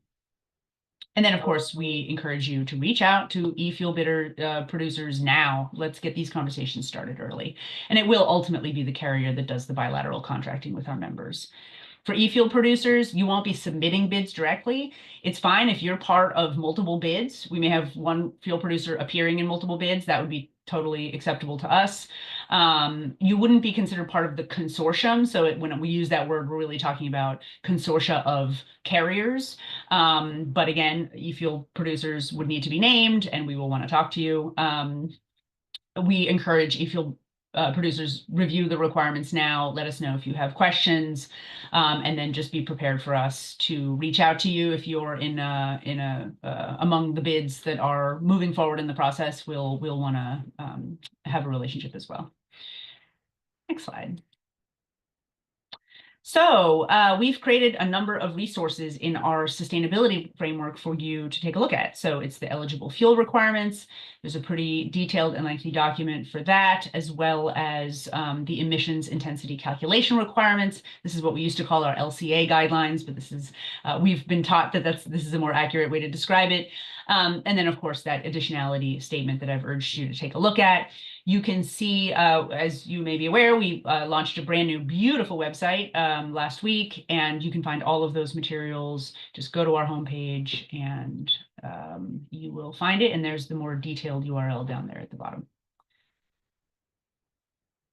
And then, of course, we encourage you to reach out to e-fuel bidder producers now. Let's get these conversations started early. And it will ultimately be the carrier that does the bilateral contracting with our members. For e-fuel producers, you won't be submitting bids directly. It's fine if you're part of multiple bids. We may have one fuel producer appearing in multiple bids. That would be totally acceptable to us. You wouldn't be considered part of the consortium. So when we use that word, we're really talking about consortia of carriers. But again, e-fuel producers would need to be named, and we will want to talk to you. We encourage e-fuel producers review the requirements now. Let us know if you have questions, and then just be prepared for us to reach out to you if you're among the bids that are moving forward in the process. We'll want to have a relationship as well. Next slide. So we've created a number of resources in our sustainability framework for you to take a look at. So it's the eligible fuel requirements. There's a pretty detailed and lengthy document for that, as well as the emissions intensity calculation requirements. This is what we used to call our LCA guidelines, but this is we've been taught that this is a more accurate way to describe it. And then, of course, that additionality statement that I've urged you to take a look at. You can see, as you may be aware, we launched a brand new, beautiful website last week, and you can find all of those materials. Just go to our homepage and you will find it. And there's the more detailed URL down there at the bottom.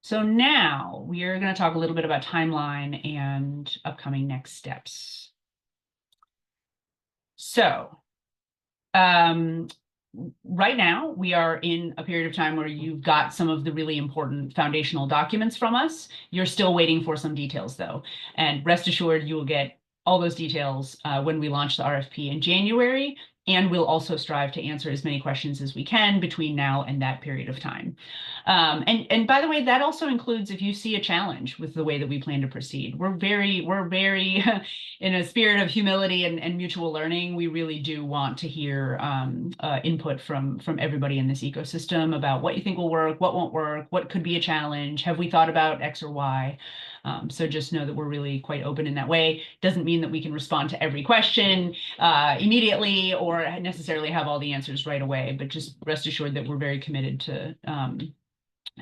So now we are going to talk a little bit about timeline and upcoming next steps. So, right now, we are in a period of time where you've got some of the really important foundational documents from us. You're still waiting for some details, though. And rest assured, you will get all those details when we launch the RFP in January. And we'll also strive to answer as many questions as we can between now and that period of time. And by the way, that also includes if you see a challenge with the way that we plan to proceed. We're very in a spirit of humility and mutual learning. We really do want to hear input from everybody in this ecosystem about what you think will work, what won't work, what could be a challenge. Have we thought about X or Y? So just know that we're really quite open in that way. Doesn't mean that we can respond to every question immediately or necessarily have all the answers right away, but just rest assured that we're very committed to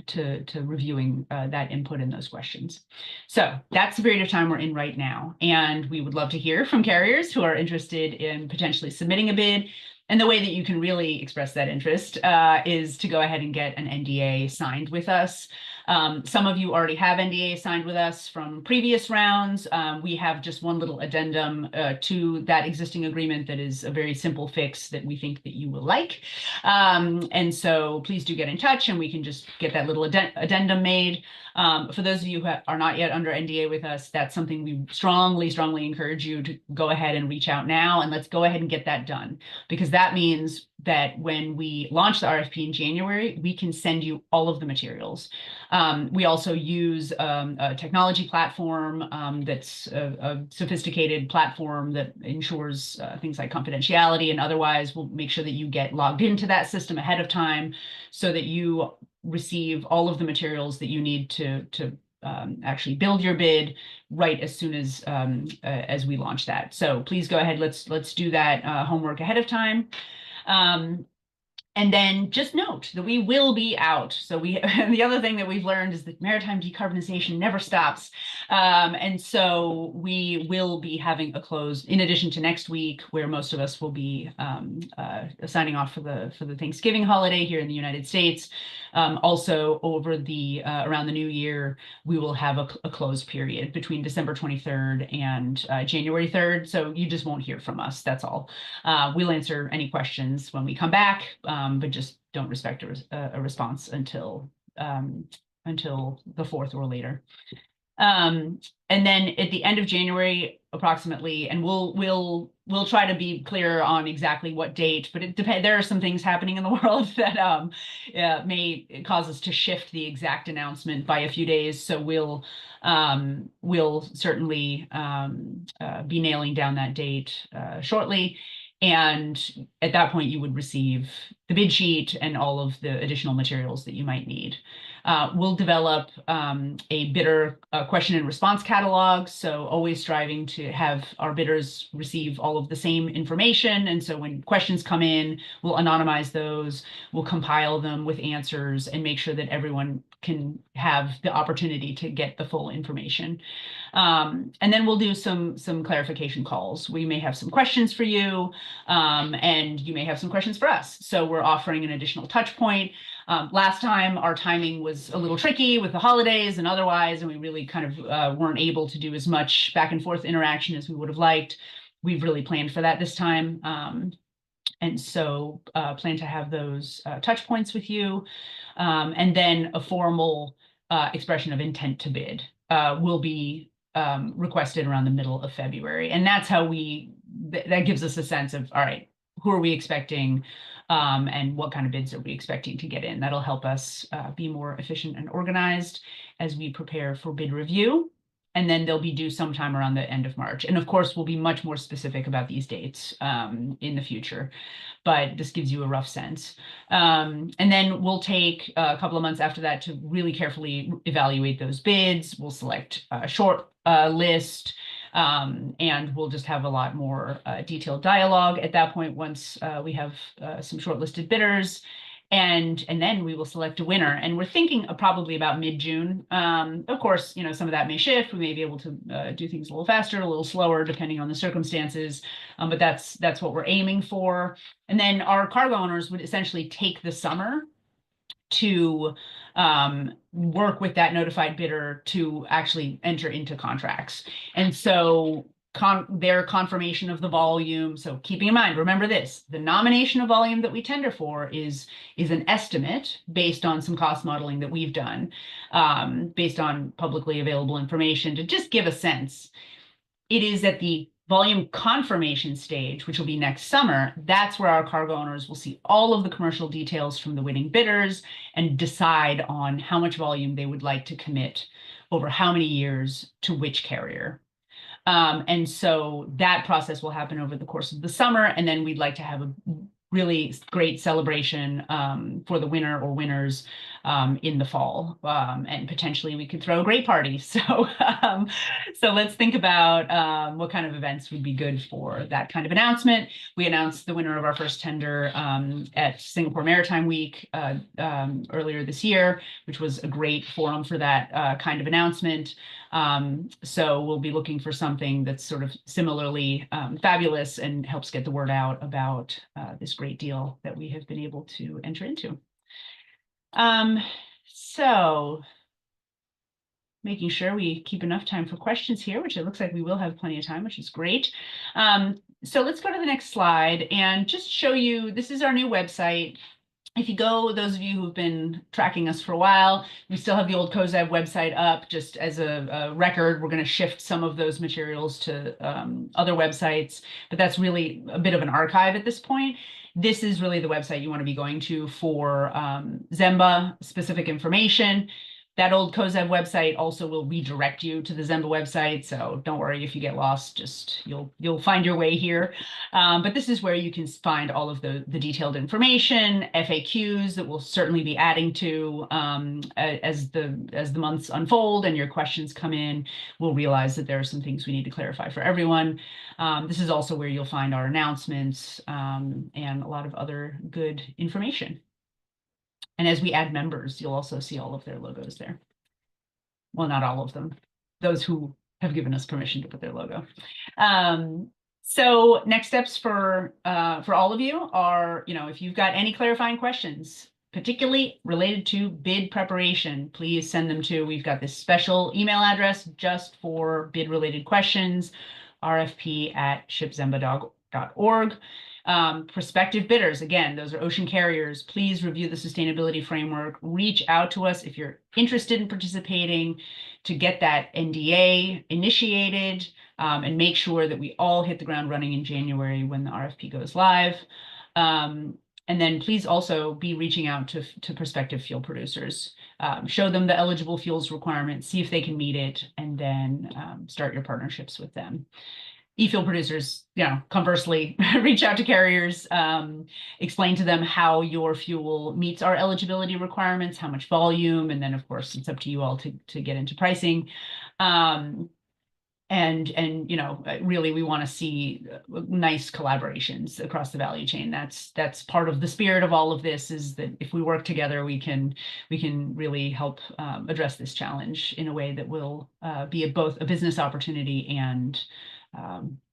to reviewing that input and those questions. So that's the period of time we're in right now. And we would love to hear from carriers who are interested in potentially submitting a bid. And the way that you can really express that interest is to go ahead and get an NDA signed with us. Some of you already have NDA signed with us from previous rounds. We have just one little addendum to that existing agreement that is a very simple fix that we think that you will like. And so please do get in touch and we can just get that little addendum made. For those of you who are not yet under NDA with us, that's something we strongly, strongly encourage you to go ahead and reach out now, and let's go ahead and get that done, because that means that when we launch the RFP in January, we can send you all of the materials. We also use a technology platform that's a sophisticated platform that ensures things like confidentiality, and otherwise we'll make sure that you get logged into that system ahead of time so that you receive all of the materials that you need to actually build your bid right as soon as we launch that. So please go ahead, let's do that homework ahead of time. And then just note that we will be out. So the other thing that we've learned is that maritime decarbonization never stops. And so we will be having a close in addition to next week, where most of us will be signing off for the Thanksgiving holiday here in the United States. Also over the around the new year, we will have a close period between December 23rd and January 3rd. So you just won't hear from us. That's all. We'll answer any questions when we come back. But just don't expect a response until the 4th or later. And then at the end of January, approximately, and we'll try to be clear on exactly what date, but it depends. There are some things happening in the world that may cause us to shift the exact announcement by a few days. So we'll certainly be nailing down that date shortly. And at that point, you would receive the bid sheet and all of the additional materials that you might need. We'll develop a bidder question and response catalog. So always striving to have our bidders receive all of the same information. And so when questions come in, we'll anonymize those, we'll compile them with answers and make sure that everyone can have the opportunity to get the full information. And then we'll do some clarification calls. We may have some questions for you, and you may have some questions for us. So we're offering an additional touch point. Last time our timing was a little tricky with the holidays and otherwise, and we really kind of weren't able to do as much back and forth interaction as we would have liked. We've really planned for that this time. And so plan to have those touch points with you. And then a formal expression of intent to bid will be requested around the middle of February. And that's how that gives us a sense of, all right, who are we expecting and what kind of bids are we expecting to get in? That'll help us be more efficient and organized as we prepare for bid review. And then they'll be due sometime around the end of March. And of course, we'll be much more specific about these dates in the future, but this gives you a rough sense. And then we'll take a couple of months after that to really carefully evaluate those bids. We'll select a short list, and we'll just have a lot more detailed dialogue at that point once we have some shortlisted bidders. And then we will select a winner. And we're thinking probably about mid-June. Of course, some of that may shift. We may be able to do things a little faster, a little slower, depending on the circumstances. But that's what we're aiming for. And then our cargo owners would essentially take the summer to work with that notified bidder to actually enter into contracts. And so their confirmation of the volume. So keeping in mind, remember this, the nomination of volume that we tender for is an estimate based on some cost modeling that we've done, based on publicly available information to just give a sense. It is at the volume confirmation stage, which will be next summer. That's where our cargo owners will see all of the commercial details from the winning bidders and decide on how much volume they would like to commit over how many years to which carrier. And so that process will happen over the course of the summer. And then we'd like to have a really great celebration for the winner or winners in the fall, and potentially we could throw a great party. So let's think about what kind of events would be good for that kind of announcement. We announced the winner of our first tender at Singapore Maritime Week earlier this year, which was a great forum for that kind of announcement. So we'll be looking for something that's sort of similarly fabulous and helps get the word out about this great deal that we have been able to enter into. So making sure we keep enough time for questions here, which it looks like we will have plenty of time, which is great. So let's go to the next slide and just show you, this is our new website. If you go, those of you who've been tracking us for a while, we still have the old COZEB website up just as a record. We're going to shift some of those materials to other websites, but that's really a bit of an archive at this point. This is really the website you want to be going to for ZEMBA specific information. That old COZEB website also will redirect you to the ZEMBA website, so don't worry if you get lost. Just you'll find your way here. But this is where you can find all of the detailed information, FAQs that we'll certainly be adding to as the months unfold and your questions come in. We'll realize that there are some things we need to clarify for everyone. This is also where you'll find our announcements and a lot of other good information. And as we add members, you'll also see all of their logos there. Well, not all of them, those who have given us permission to put their logo. So next steps for all of you are, if you've got any clarifying questions, particularly related to bid preparation, please send them to, we've got this special email address just for bid related questions, rfp@shipzemba.org. Prospective bidders, again, those are ocean carriers. Please review the sustainability framework. Reach out to us if you're interested in participating to get that NDA initiated and make sure that we all hit the ground running in January when the RFP goes live. And then please also be reaching out to prospective fuel producers. Show them the eligible fuels requirements, see if they can meet it, and then start your partnerships with them. E-fuel producers, conversely, reach out to carriers, explain to them how your fuel meets our eligibility requirements, how much volume, and then of course it's up to you all to get into pricing. And really we want to see nice collaborations across the value chain. That's part of the spirit of all of this, is that if we work together, we can really help address this challenge in a way that will be both a business opportunity and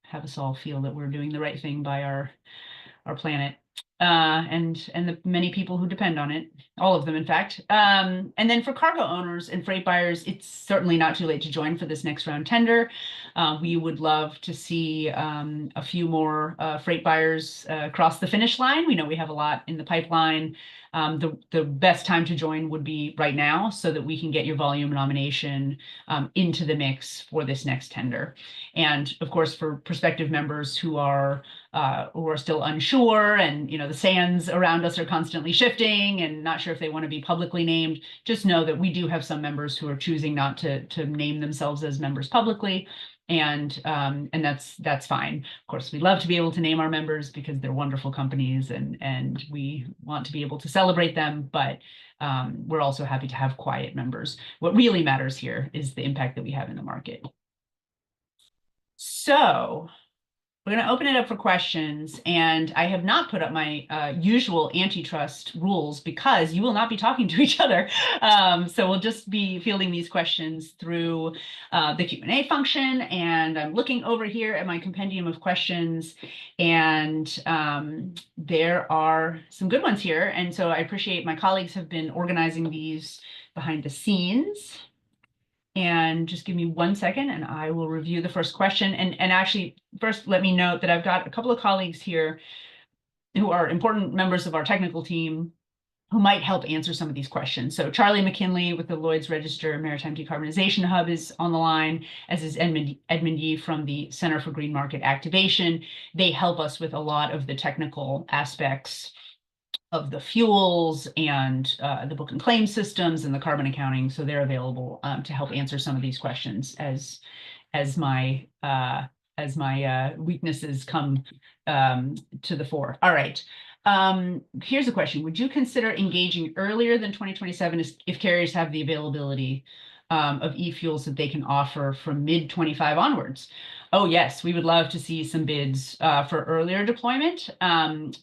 have us all feel that we're doing the right thing by our planet and the many people who depend on it, all of them, in fact. And then for cargo owners and freight buyers, it's certainly not too late to join for this next round tender. We would love to see a few more freight buyers cross the finish line. We know we have a lot in the pipeline. The best time to join would be right now so that we can get your volume nomination into the mix for this next tender. And of course, for prospective members who are still unsure and, the sands around us are constantly shifting and not sure if they want to be publicly named, just know that we do have some members who are choosing not to name themselves as members publicly. And that's fine. Of course, we love to be able to name our members because they're wonderful companies and we want to be able to celebrate them, but we're also happy to have quiet members. What really matters here is the impact that we have in the market. So we're going to open it up for questions, and I have not put up my usual antitrust rules because you will not be talking to each other. So we'll just be fielding these questions through the Q&A function, and I'm looking over here at my compendium of questions, and there are some good ones here. And so I appreciate my colleagues have been organizing these behind the scenes. And just give me 1 second and I will review the first question. And actually, first, let me note that I've got a couple of colleagues here who are important members of our technical team who might help answer some of these questions. So Charlie McKinley with the Lloyd's Register Maritime Decarbonization Hub is on the line, as is Edmund Yee from the Center for Green Market Activation. They help us with a lot of the technical aspects of the fuels and the book and claim systems and the carbon accounting. So they're available to help answer some of these questions as my weaknesses come to the fore. All right. Here's a question. Would you consider engaging earlier than 2027 if carriers have the availability of e-fuels that they can offer from mid-25 onwards? Oh, yes, we would love to see some bids for earlier deployment. What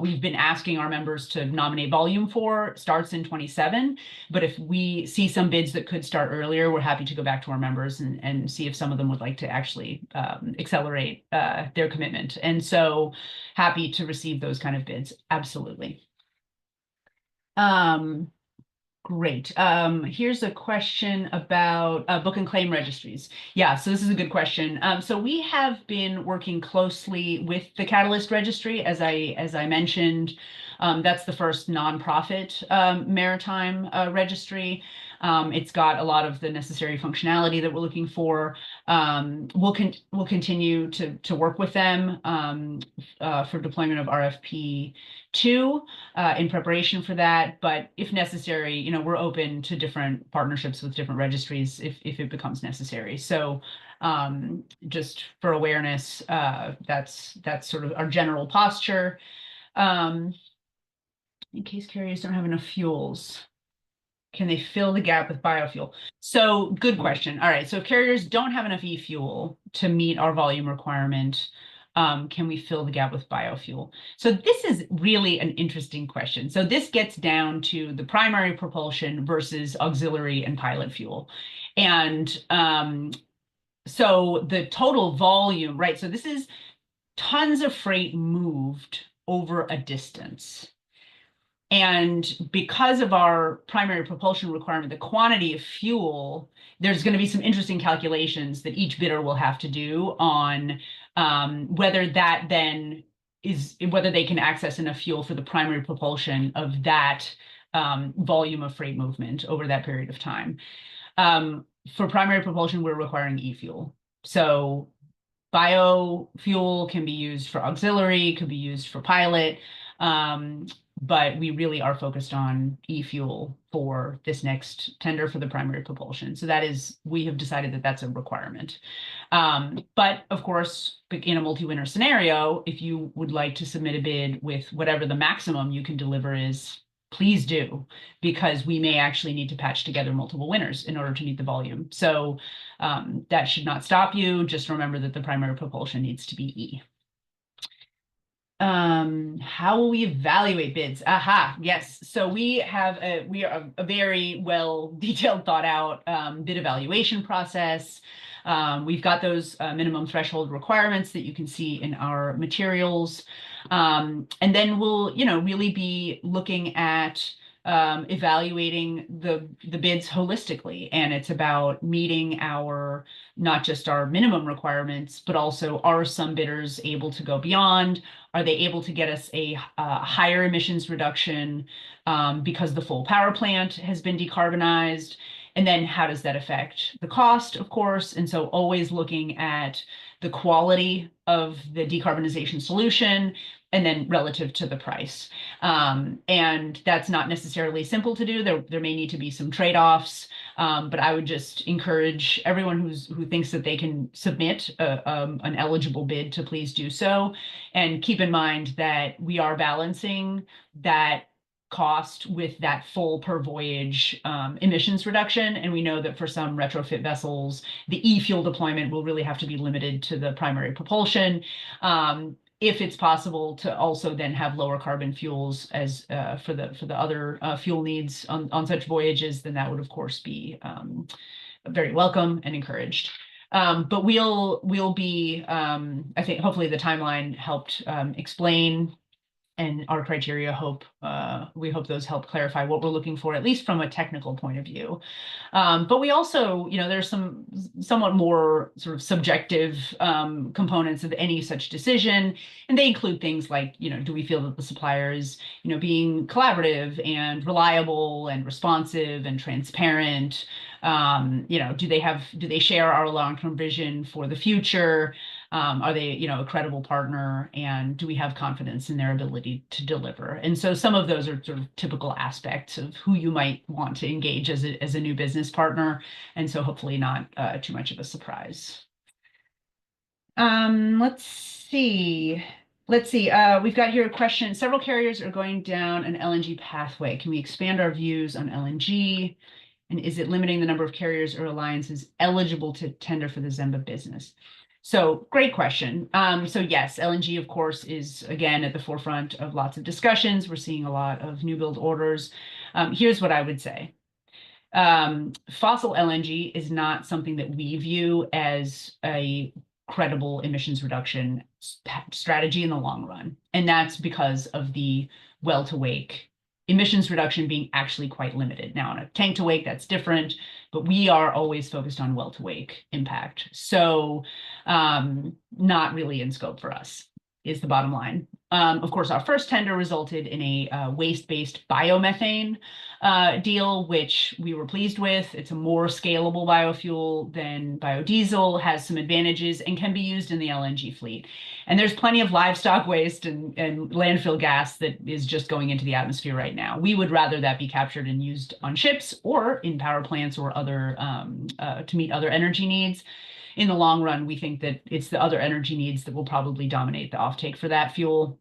we've been asking our members to nominate volume for starts in 27. But if we see some bids that could start earlier, we're happy to go back to our members and see if some of them would like to actually accelerate their commitment. And so happy to receive those kind of bids. Absolutely. Great. Here's a question about book and claim registries. Yeah, so this is a good question. So we have been working closely with the Catalyst Registry, as I mentioned. That's the first nonprofit maritime registry. It's got a lot of the necessary functionality that we're looking for. We'll continue to work with them for deployment of RFP2 in preparation for that. But if necessary, we're open to different partnerships with different registries if it becomes necessary. So just for awareness, that's sort of our general posture. In case carriers don't have enough fuels, can they fill the gap with biofuel? So good question. All right. So if carriers don't have enough e-fuel to meet our volume requirement, can we fill the gap with biofuel? So this is really an interesting question. So this gets down to the primary propulsion versus auxiliary and pilot fuel. And so the total volume, right? So this is tons of freight moved over a distance. And because of our primary propulsion requirement, the quantity of fuel, there's going to be some interesting calculations that each bidder will have to do on whether that then is, whether they can access enough fuel for the primary propulsion of that volume of freight movement over that period of time. For primary propulsion, we're requiring e-fuel. So biofuel can be used for auxiliary, could be used for pilot. But we really are focused on e-fuel for this next tender for the primary propulsion. So that is, we have decided that that's a requirement. But of course, in a multi-winner scenario, if you would like to submit a bid with whatever the maximum you can deliver is, please do, because we may actually need to patch together multiple winners in order to meet the volume. So that should not stop you. Just remember that the primary propulsion needs to be E. How will we evaluate bids? Aha, yes. So we are a very well detailed, thought out bid evaluation process. We've got those minimum threshold requirements that you can see in our materials. And then we'll, really be looking at evaluating the bids holistically. And it's about meeting not just our minimum requirements, but also are some bidders able to go beyond? Are they able to get us a higher emissions reduction because the full power plant has been decarbonized? And then how does that affect the cost, of course? And so always looking at the quality of the decarbonization solution and then relative to the price. And that's not necessarily simple to do. There may need to be some trade-offs, but I would just encourage everyone who thinks that they can submit an eligible bid to please do so. And keep in mind that we are balancing that cost with that full per voyage emissions reduction. And we know that for some retrofit vessels, the e-fuel deployment will really have to be limited to the primary propulsion. If it's possible to also then have lower carbon fuels as for the other fuel needs on such voyages, then that would of course be very welcome and encouraged. But we'll be, I think hopefully the timeline helped explain, and our criteria we hope those help clarify what we're looking for, at least from a technical point of view. But we also, there's some somewhat more sort of subjective components of any such decision. And they include things like, do we feel that the supplier is, being collaborative and reliable and responsive and transparent? Do they share our long-term vision for the future? Are they, a credible partner? And do we have confidence in their ability to deliver? And so some of those are sort of typical aspects of who you might want to engage as a new business partner. And so hopefully not too much of a surprise. Let's see. Let's see. We've got here a question. Several carriers are going down an LNG pathway. Can we expand our views on LNG? And is it limiting the number of carriers or alliances eligible to tender for the ZEMBA business? So great question. So yes, LNG, of course, is again at the forefront of lots of discussions. We're seeing a lot of new build orders. Here's what I would say. Fossil LNG is not something that we view as a credible emissions reduction strategy in the long run. And that's because of the well to wake emissions reduction being actually quite limited. Now, on a tank to wake, that's different, but we are always focused on well to wake impact. So not really in scope for us is the bottom line. Of course, our first tender resulted in a waste-based biomethane deal, which we were pleased with. It's a more scalable biofuel than biodiesel, has some advantages, and can be used in the LNG fleet. And there's plenty of livestock waste and landfill gas that is just going into the atmosphere right now. We would rather that be captured and used on ships or in power plants or other to meet other energy needs. In the long run, we think that it's the other energy needs that will probably dominate the offtake for that fuel.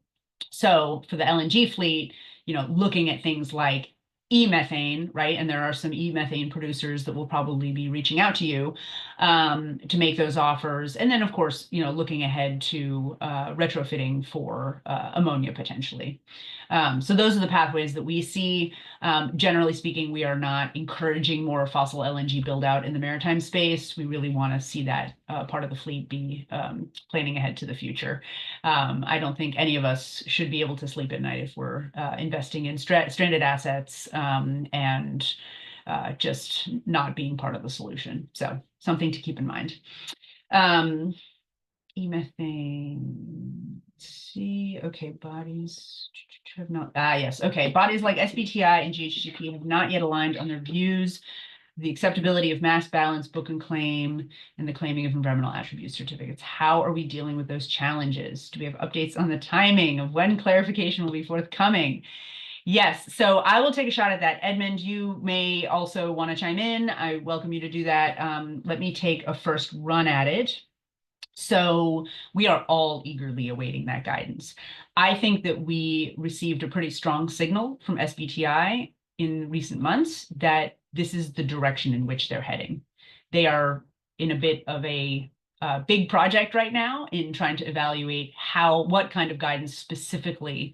So for the LNG fleet, looking at things like e-methane, right? And there are some e-methane producers that will probably be reaching out to you to make those offers. And then, of course, looking ahead to retrofitting for ammonia potentially. So those are the pathways that we see. Generally speaking, we are not encouraging more fossil LNG build out in the maritime space. We really want to see that part of the fleet be planning ahead to the future. I don't think any of us should be able to sleep at night if we're investing in stranded assets and just not being part of the solution. So something to keep in mind. E-methane. See, okay, bodies have not, yes, okay. Bodies like SBTI and GHGP have not yet aligned on their views, the acceptability of mass balance, book and claim, and the claiming of environmental attribute certificates. How are we dealing with those challenges? Do we have updates on the timing of when clarification will be forthcoming? Yes, so I will take a shot at that. Edmund, you may also want to chime in. I welcome you to do that. Let me take a first run at it. So we are all eagerly awaiting that guidance. I think that we received a pretty strong signal from SBTI in recent months that this is the direction in which they're heading. They are in a bit of a big project right now in trying to evaluate what kind of guidance specifically,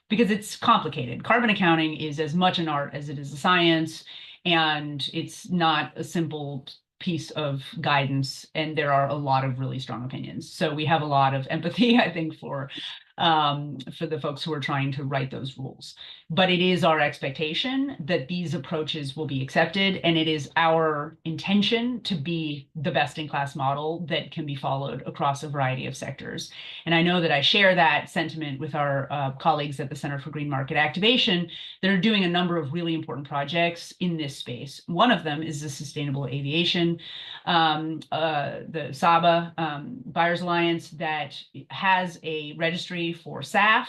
because it's complicated. Carbon accounting is as much an art as it is a science, and it's not a simple piece of guidance, and there are a lot of really strong opinions. So we have a lot of empathy, I think, for the folks who are trying to write those rules. But it is our expectation that these approaches will be accepted, and it is our intention to be the best-in-class model that can be followed across a variety of sectors. And I know that I share that sentiment with our colleagues at the Center for Green Market Activation that are doing a number of really important projects in this space. One of them is the Sustainable Aviation, the ZEMBA Buyers Alliance, that has a registry for SAF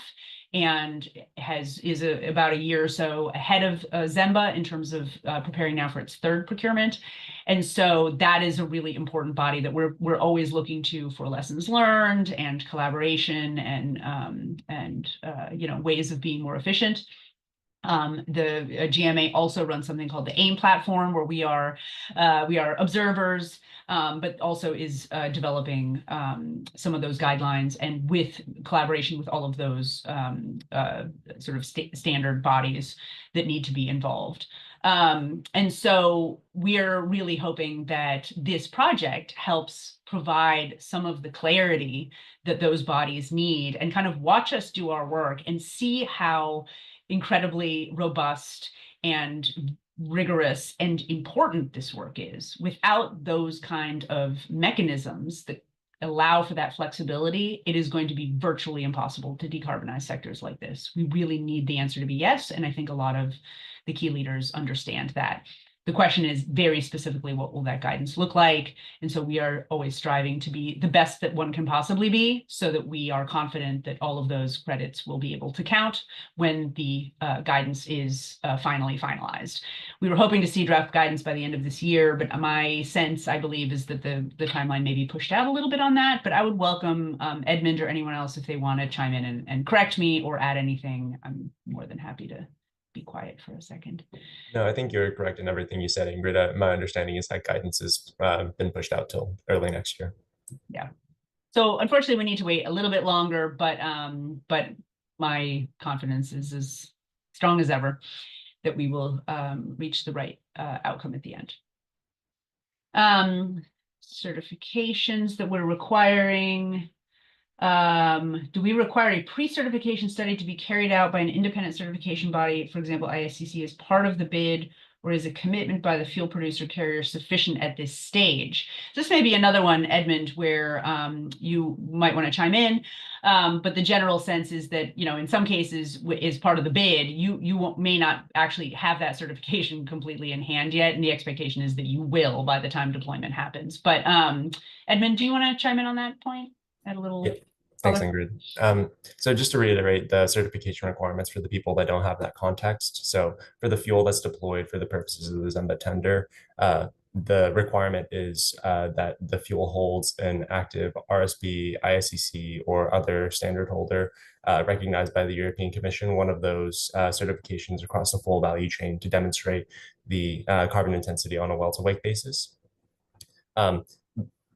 and is about a year or so ahead of ZEMBA in terms of preparing now for its third procurement. And so that is a really important body that we're always looking to for lessons learned and collaboration and ways of being more efficient. The GMA also runs something called the AIM platform, where we are observers, but also is developing some of those guidelines, and with collaboration with all of those sort of standard bodies that need to be involved. And so we're really hoping that this project helps provide some of the clarity that those bodies need, and kind of watch us do our work and see how incredibly robust and rigorous and important this work is. Without those kind of mechanisms that allow for that flexibility, it is going to be virtually impossible to decarbonize sectors like this. We really need the answer to be yes, and I think a lot of the key leaders understand that. The question is very specifically, what will that guidance look like? And so we are always striving to be the best that one can possibly be, so that we are confident that all of those credits will be able to count when the guidance is finally finalized. We were hoping to see draft guidance by the end of this year, but my sense, I believe, is that the timeline may be pushed out a little bit on that. But I would welcome Edmund or anyone else if they want to chime in and correct me or add anything. I'm more than happy to be quiet for a second. No, I think you're correct in everything you said, Ingrid. My understanding is that guidance has been pushed out till early next year. Yeah. So unfortunately, we need to wait a little bit longer, but my confidence is as strong as ever that we will reach the right outcome at the end. Certifications that we're requiring. Do we require a pre-certification study to be carried out by an independent certification body, for example, ISCC, as part of the bid, or is a commitment by the fuel producer carrier sufficient at this stage? This may be another one, Edmund, where you might want to chime in, but the general sense is that, you know, in some cases, is part of the bid, you may not actually have that certification completely in hand yet, and the expectation is that you will by the time deployment happens. But Edmund, do you want to chime in on that point? Add a little. Yeah. Thanks, Ingrid. So just to reiterate the certification requirements for the people that don't have that context. So for the fuel that's deployed for the purposes of the ZEMBA tender, the requirement is that the fuel holds an active RSB, ISCC, or other standard holder recognized by the European Commission, one of those certifications across the full value chain to demonstrate the carbon intensity on a well-to-wake basis.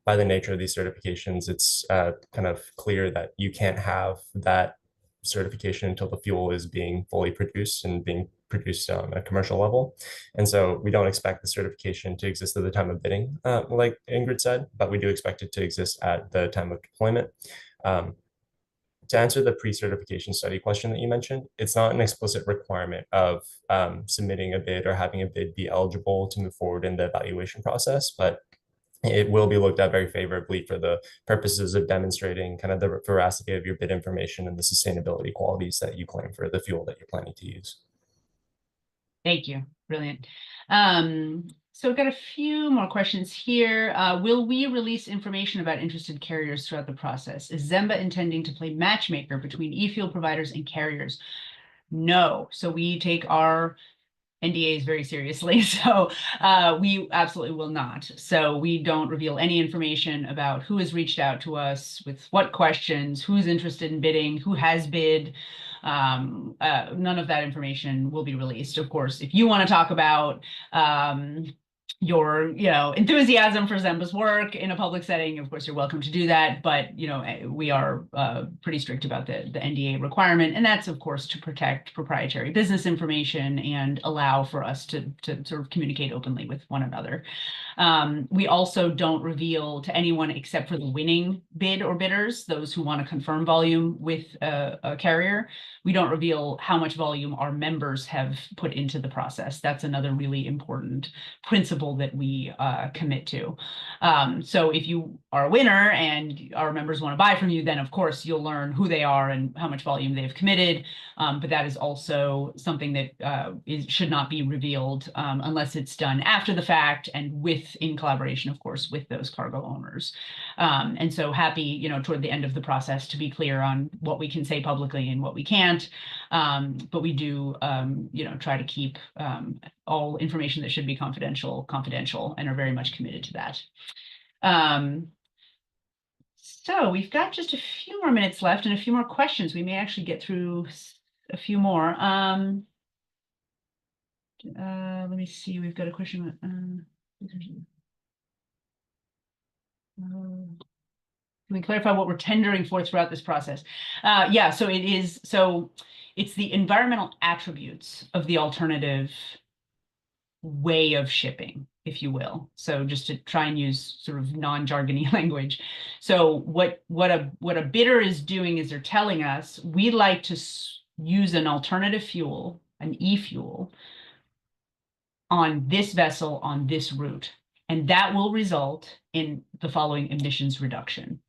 By the nature of these certifications, it's kind of clear that you can't have that certification until the fuel is being fully produced and being produced on a commercial level. And so we don't expect the certification to exist at the time of bidding, like Ingrid said, but we do expect it to exist at the time of deployment. To answer the pre-certification study question that you mentioned, it's not an explicit requirement of submitting a bid or having a bid be eligible to move forward in the evaluation process, but it will be looked at very favorably for the purposes of demonstrating kind of the veracity of your bid information and the sustainability qualities that you claim for the fuel that you're planning to use. Thank you. Brilliant. So we've got a few more questions here. Will we release information about interested carriers throughout the process? Is ZEMBA intending to play matchmaker between e-fuel providers and carriers? No. So we take our NDAs very seriously. So we absolutely will not. So we don't reveal any information about who has reached out to us with what questions, who's interested in bidding, who has bid. None of that information will be released. Of course, if you want to talk about your, enthusiasm for ZEMBA's work in a public setting, of course, you're welcome to do that. But, we are pretty strict about the NDA requirement. And that's, of course, to protect proprietary business information and allow for us to sort of communicate openly with one another. We also don't reveal to anyone except for the winning bid or bidders, those who want to confirm volume with a carrier. We don't reveal how much volume our members have put into the process. That's another really important principle that we commit to. So if you are a winner and our members want to buy from you, then of course you'll learn who they are and how much volume they've committed. But that is also something that should not be revealed unless it's done after the fact and in collaboration, of course, with those cargo owners. And so happy, toward the end of the process to be clear on what we can say publicly and what we can't. But we do, try to keep all information that should be confidential, and are very much committed to that. So we've got just a few more minutes left and a few more questions. We may actually get through a few more. Let me see. We've got a question. Can we clarify what we're tendering for throughout this process? Yeah, so it's the environmental attributes of the alternative way of shipping, if you will. So just to try and use sort of non-jargony language. So what a bidder is doing is they're telling us we'd like to use an alternative fuel, an e-fuel, on this vessel on this route. And that will result in the following emissions reduction.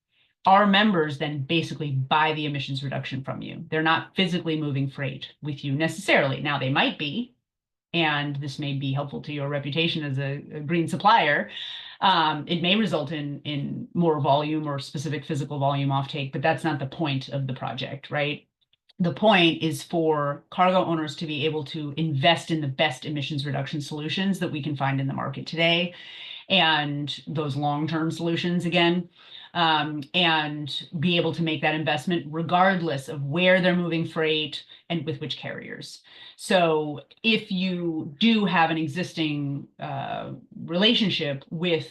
Our members then basically buy the emissions reduction from you. They're not physically moving freight with you necessarily. Now they might be, and this may be helpful to your reputation as a green supplier, it may result in more volume or specific physical volume offtake, but that's not the point of the project, right? The point is for cargo owners to be able to invest in the best emissions reduction solutions that we can find in the market today, and those long-term solutions again, and be able to make that investment regardless of where they're moving freight and with which carriers. So if you do have an existing relationship with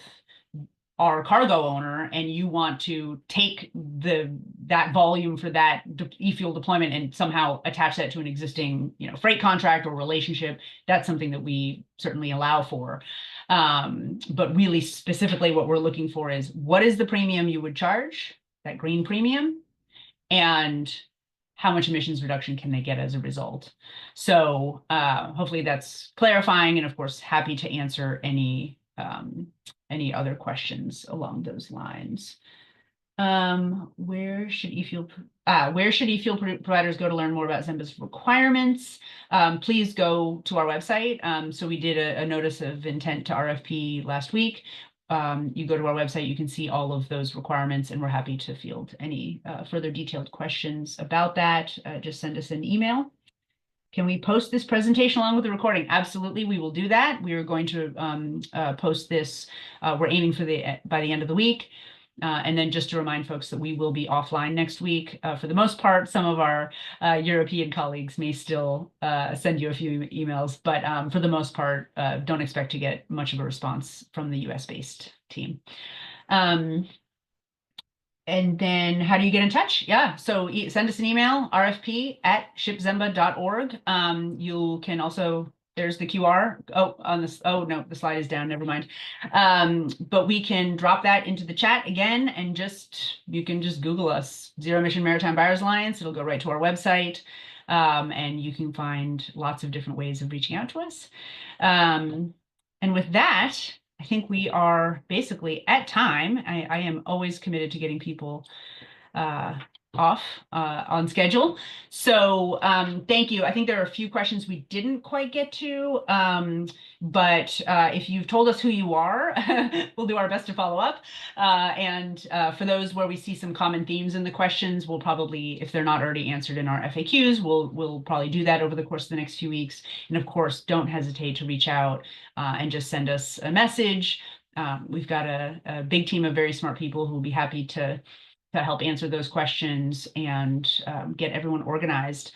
our cargo owner and you want to take that volume for that e-fuel deployment and somehow attach that to an existing freight contract or relationship, that's something that we certainly allow for. But really specifically what we're looking for is, what is the premium you would charge, that green premium, and how much emissions reduction can they get as a result? So hopefully that's clarifying, and of course happy to answer any other questions along those lines. Where should e-fuel providers go to learn more about ZEMBA's requirements? Please go to our website. So we did a notice of intent to RFP last week. You go to our website, you can see all of those requirements, and we're happy to field any further detailed questions about that. Just send us an email. Can we post this presentation along with the recording? Absolutely, we will do that. We are going to post this. We're aiming for by the end of the week. And then just to remind folks that we will be offline next week. For the most part, some of our European colleagues may still send you a few emails, but for the most part, don't expect to get much of a response from the US-based team. And then how do you get in touch? Yeah, so send us an email, rfp@shipzemba.org. You can also, there's the QR. Oh, no, the slide is down, never mind. But we can drop that into the chat again, and you can just Google us, Zero Emission Maritime Buyers Alliance. It'll go right to our website. And you can find lots of different ways of reaching out to us. And with that, I think we are basically at time. I am always committed to getting people off on schedule. So thank you. I think there are a few questions we didn't quite get to, but if you've told us who you are, we'll do our best to follow up. And for those where we see some common themes in the questions, we'll probably, if they're not already answered in our FAQs, we'll probably do that over the course of the next few weeks. And of course, don't hesitate to reach out and just send us a message. We've got a big team of very smart people who will be happy to help answer those questions and get everyone organized.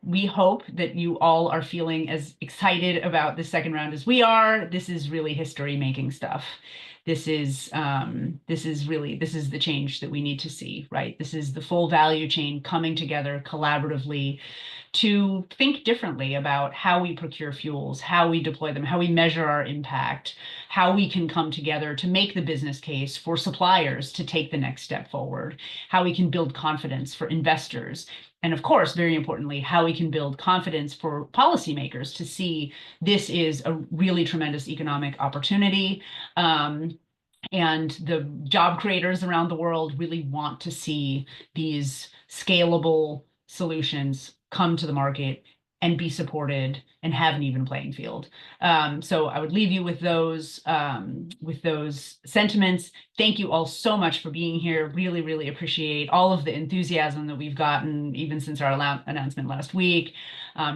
We hope that you all are feeling as excited about the second round as we are. This is really history-making stuff. This is the change that we need to see, right? This is the full value chain coming together collaboratively to think differently about how we procure fuels, how we deploy them, how we measure our impact, how we can come together to make the business case for suppliers to take the next step forward, how we can build confidence for investors, and of course, very importantly, how we can build confidence for policymakers to see this is a really tremendous economic opportunity. And the job creators around the world really want to see these scalable solutions come to the market and be supported and have an even playing field. So I would leave you with those sentiments. Thank you all so much for being here. Really, really appreciate all of the enthusiasm that we've gotten even since our announcement last week.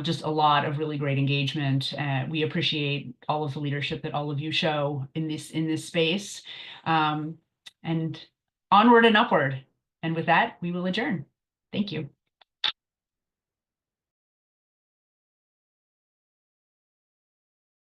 Just a lot of really great engagement. We appreciate all of the leadership that all of you show in this space. And onward and upward. And with that, we will adjourn. Thank you.